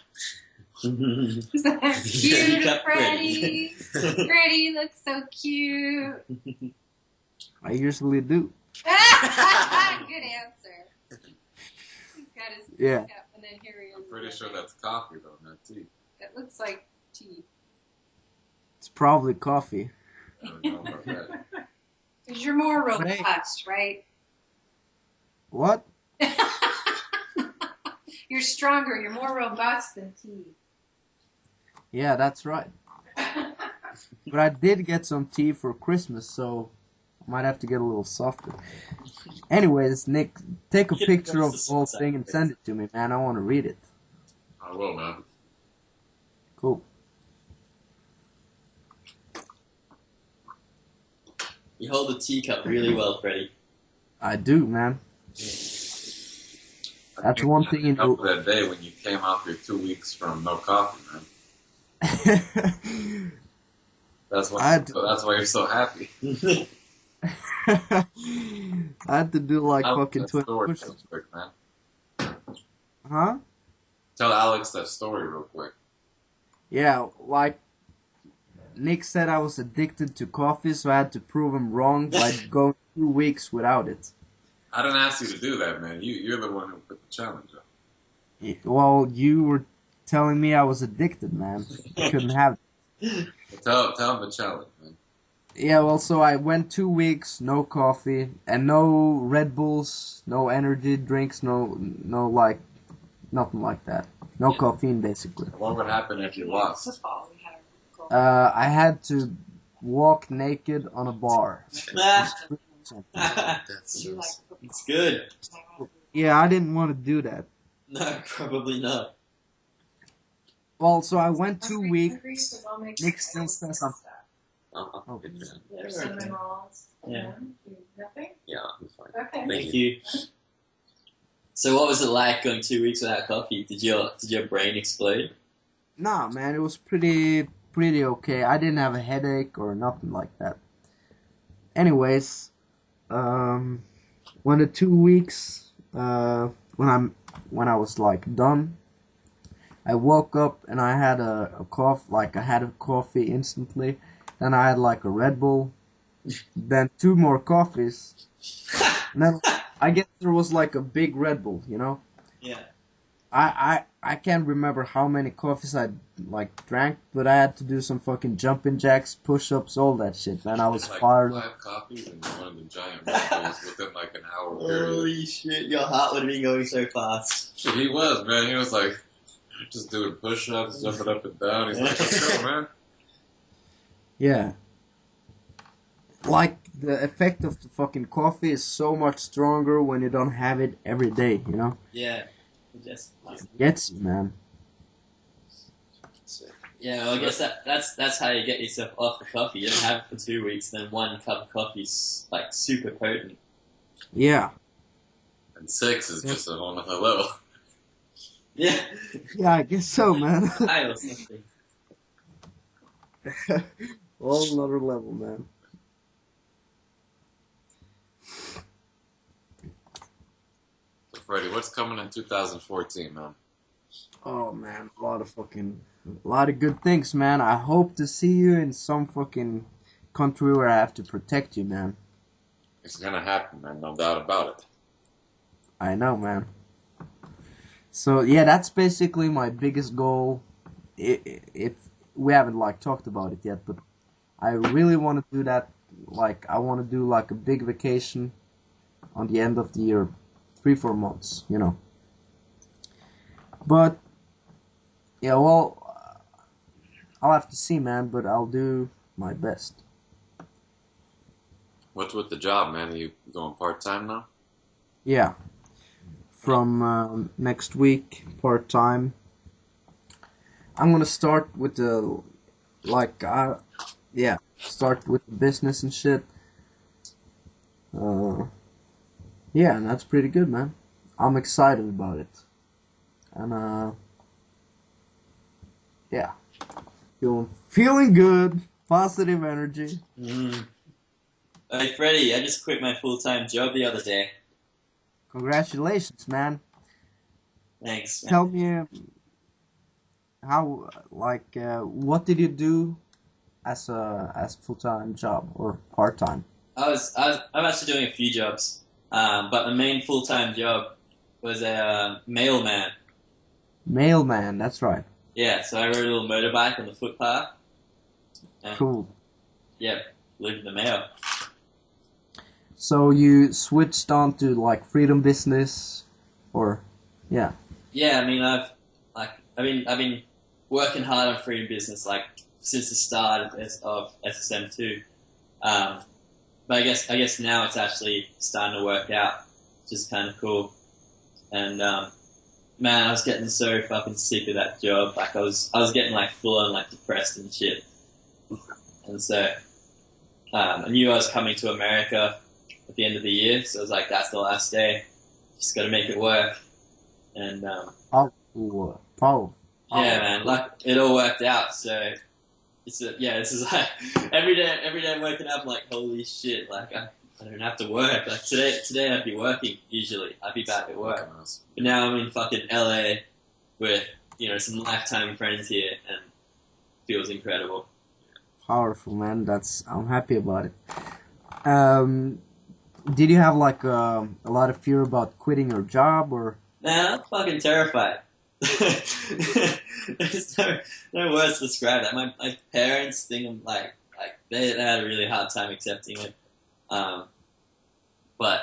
F: Is that cute,
C: Teacup
F: Freddie? Freddie looks so cute.
A: I usually do.
F: Good answer. He's got his
A: Yeah.
F: teacup, and then here he is.
B: I'm pretty sure that's coffee though, not tea.
F: That looks like tea.
A: It's probably coffee.
B: I don't know about that.
F: Because you're more
A: But hey-
F: robust, right?
A: What?
F: You're stronger. You're more robust than tea.
A: Yeah, that's right. But I did get some tea for Christmas, so I might have to get a little softer. Anyways, Nick, take a
C: Get
A: picture of
C: the
A: the whole
C: side
A: thing and
C: face.
A: send it to me, man. I want to read it.
B: I will, man.
A: Cool.
C: You hold the teacup really well, Freddie.
A: I do, man. That's one thing you know.
B: That day when you came out for 2 weeks from no coffee, man. That's why. That's why you're so happy.
A: I had to do like
B: Alex,
A: fucking
B: that
A: 20
B: story
A: push-ups.
B: real quick, man.
A: Huh?
B: Tell Alex that story real quick.
A: Yeah, like Nick said I was addicted to coffee, so I had to prove him wrong by going 2 weeks without it.
B: I didn't ask you to do that, man. You're the one who put the challenge up.
A: Well, you were telling me I was addicted, man. I couldn't have it.
B: Tell him the challenge, man.
A: Yeah, well, so I went 2 weeks, no coffee, and no Red Bulls, no energy drinks, no like, nothing like that. No caffeine, basically.
B: What would happen if you lost?
F: Football, we had a goal.
A: I had to walk naked on a bar.
D: That's
F: You like
D: just...
F: football.
C: It's good.
A: Yeah, I didn't want to do that.
C: No, probably not.
A: Well, so I went 2
F: Hungry,
A: weeks.
F: hungry, so I'll make
A: Nick
F: some
A: still says
F: stuff.
D: Oh, good for them.
F: There's cinnamon rolls.
C: Yeah.
F: Nothing?
D: Yeah, I'm fine.
F: Okay.
C: Thank you. So what was it like going 2 weeks without coffee? Did your brain explode?
A: Nah, man, it was pretty okay. I didn't have a headache or nothing like that. Anyways, when the 2 weeks, when I was like done, I woke up and I had a cough, like I had a coffee instantly. Then I had like a Red Bull, then 2 more coffees. And then I guess there was like a big Red Bull, you know?
C: Yeah.
A: I can't remember how many coffees I like drank, but I had to do some fucking jumping jacks, push-ups, all that shit, man. I was
B: like
A: fired up.
B: 5 coffees and one of the giant Red within like an hour period.
C: Holy shit, your heart would have been going so fast.
B: Shit, he was, man. He was like just doing push-ups, jumping up and down. He's like, let's go, man.
A: Yeah. Like, the effect of the fucking coffee is so much stronger when you don't have it every day, you know?
C: Yeah. Just
A: It gets you, man.
C: yeah, well, I guess that's how you get yourself off the coffee. You don't have it for 2 weeks, then 1 cup of coffee's like super potent.
A: Yeah.
B: And 6 is just a whole nother level.
C: Yeah.
A: Yeah, I guess so, man.
C: High or something.
A: Whole another level, man.
B: Freddie, what's coming in 2014, man?
A: Oh man, a lot of good things, man. I hope to see you in some fucking country where I have to protect you, man.
B: It's gonna happen, man. No doubt about it.
A: I know, man. So yeah, that's basically my biggest goal. If we haven't like talked about it yet, but I really want to do that. Like, I want to do like a big vacation on the end of the year, 3-4 months, you know. But yeah, well, I'll have to see, man. But I'll do my best.
B: What's with the job, man? Are you going part-time now?
A: Yeah, from next week, part time. I'm gonna start with the like, yeah, start with the business and shit. Uh, yeah, and that's pretty good, man. I'm excited about it, and yeah, feeling good, positive energy.
C: Mm. Hey, Freddie, I just quit my full-time job the other day.
A: Congratulations, man.
C: Thanks, man.
A: Tell me how, like, what did you do as a full-time job or part-time?
C: I'm actually doing a few jobs, but the main full-time job was a mailman.
A: Mailman, that's right.
C: Yeah, so I rode a little motorbike on the footpath. And,
A: Cool.
C: yeah, delivered the mail.
A: So you switched on to like freedom business, or yeah,
C: Yeah, I mean, I've been working hard on freedom business like since the start of SSM2. But I guess now it's actually starting to work out, which is kind of cool. And man, I was getting so fucking sick of that job. Like I was getting like full on like depressed and shit. And so I knew I was coming to America at the end of the year, so I was like, that's the last day. Just got to make it work. And yeah, man, like it all worked out. So this is like every day I'm waking up like, holy shit, like I don't have to work. Like today I'd be working usually. I'd be back at work. But now I'm in fucking LA with, some lifetime friends here, and it feels incredible.
A: Powerful, man. I'm happy about it. Did you have like a lot of fear about quitting your job, or?
C: Man, I'm fucking terrified. There's no words to describe that. My parents think I'm like they had a really hard time accepting it. But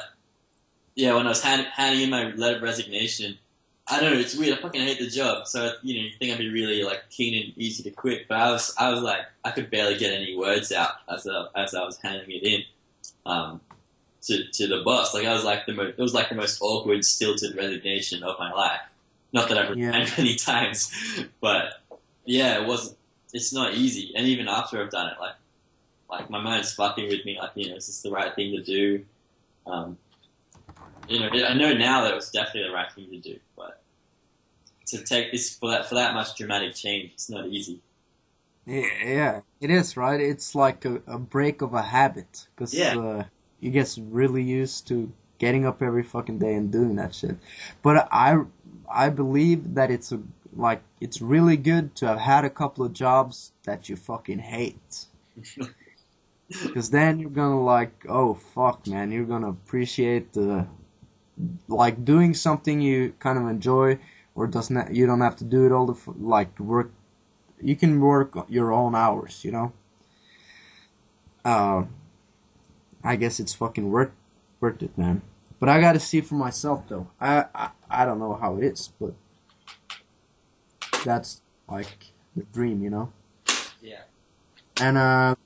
C: yeah, when I was handing in my letter of resignation, I don't know, it's weird. I fucking hate the job, so you think I'd be really like keen and easy to quit. But I was like, I could barely get any words out as I was handing it in. To the boss, like I was like it was like the most awkward, stilted resignation of my life. Not that I've resigned many times, but yeah, it's not easy. And even after I've done it, like my mind's fucking with me. Like, is this the right thing to do? I know now that it was definitely the right thing to do, but to take this for that much dramatic change, it's not easy.
A: Yeah, it is, right? It's like a break of a habit, because you get really used to getting up every fucking day and doing that shit. But I believe that it's really good to have had a couple of jobs that you fucking hate. Because then you're gonna like, oh fuck, man, you're gonna appreciate like doing something you kind of enjoy, or you don't have to do it all work. You can work your own hours, I guess it's fucking worth it, man. But I gotta see for myself, though. I don't know how it is, but that's like the dream,
C: Yeah.
A: And I've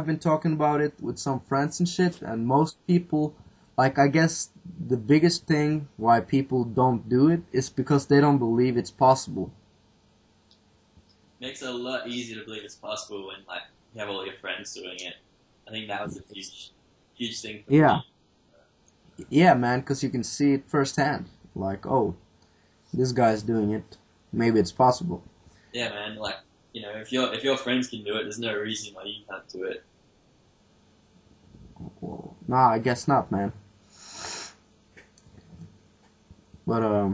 A: been talking about it with some friends and shit, and most people, I guess the biggest thing why people don't do it is because they don't believe it's possible.
C: Makes it a lot easier to believe it's possible when you have all your friends doing it. I think that was a huge thing for me.
A: Yeah, man, because you can see it firsthand. Like, oh, this guy's doing it. Maybe it's possible.
C: Yeah, man. If your friends can do it, there's no reason why you can't do it.
A: Well, nah, I guess not, man. But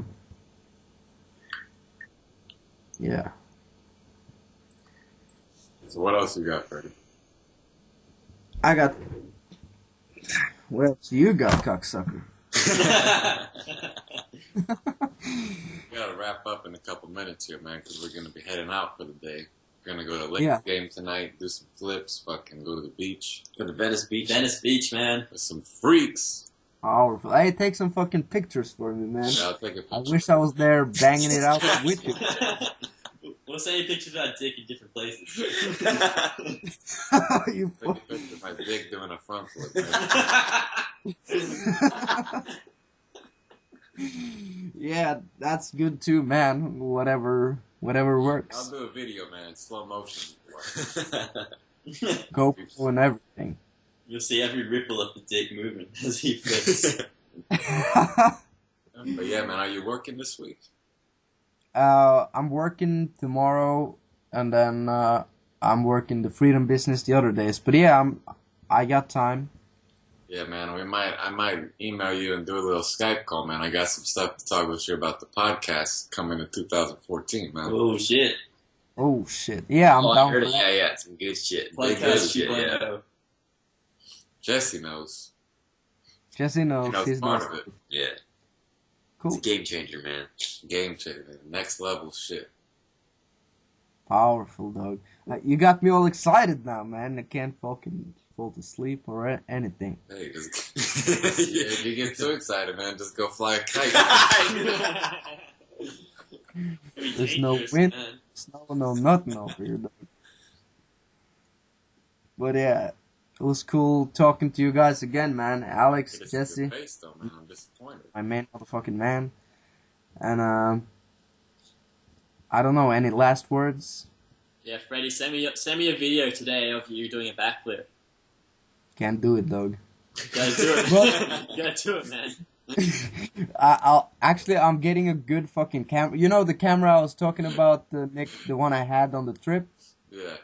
A: yeah.
B: So what else you got, Freddie?
A: I got. What else you got, cocksucker?
B: We gotta wrap up in a couple minutes here, man, because we're gonna be heading out for the day. We're gonna go to Lakers
A: Yeah.
B: game tonight, do some flips, fucking go to the beach
D: Go to Venice Beach.
C: Venice Beach, man.
B: with some freaks.
A: Powerful. Hey, take some fucking pictures for me, man.
B: Yeah, I'll take a
A: I
B: picture.
A: wish I was there banging it out with you.
C: We'll send you pictures of our dick in different places.
A: You
B: Take a picture of my dick doing a front flip, man.
A: Yeah, that's good too, man. Whatever
B: I'll
A: works.
B: do a video, man, slow motion.
A: GoPro and everything.
C: You'll see every ripple of the dick moving as he flips.
B: But yeah, man, are you working this week?
A: I'm working tomorrow, and then I'm working the freedom business the other days. But yeah, I got time.
B: Yeah, man, I might email you and do a little Skype call, man. I got some stuff to talk with you about the podcast coming in 2014, man.
C: Oh, shit.
A: Oh shit! Yeah, I'm
D: I
A: down
D: heard
A: for
D: it.
A: that.
D: Yeah, some good shit. Big good
C: Podcast
D: shit, yeah.
C: 2.0.
B: Jesse knows.
A: Jesse knows
B: She knows
A: she's
B: part
A: not
B: of it.
D: Yeah. It's
A: cool.
D: a game changer, man.
B: Game changer. Next level shit.
A: Powerful, dog. You got me all excited now, man. I can't fucking fall to sleep or anything.
B: Hey, just, if you get too excited, man, just go fly a kite.
A: There's no wind, snow, no nothing over here, dog. But yeah, it was cool talking to you guys again, man. Alex,
B: Get a
A: Jesse,
B: face, though, man. I'm disappointed.
A: my main motherfucking man. And I don't know, any last words?
C: Yeah, Freddie, send me a video today of you doing a backflip.
A: Can't do it, dog.
C: You gotta do it. You gotta do it, man.
A: I'm getting a good fucking camera. You know the camera I was talking about, Nick, the one I had on the trip?
B: Yeah.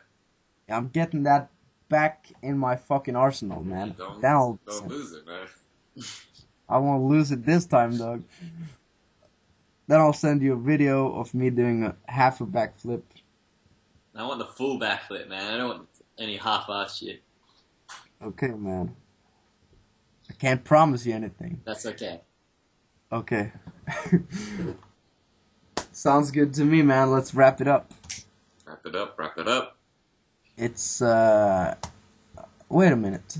A: I'm getting that back in my fucking arsenal, man.
B: Don't lose it, man.
A: I won't lose it this time, dog. Then I'll send you a video of me doing half a backflip.
C: I want the full backflip, man. I don't want any half-ass shit.
A: Okay, man. I can't promise you anything.
C: That's okay.
A: Okay. Sounds good to me, man. Let's wrap it up.
B: Wrap it up.
A: It's, wait a minute.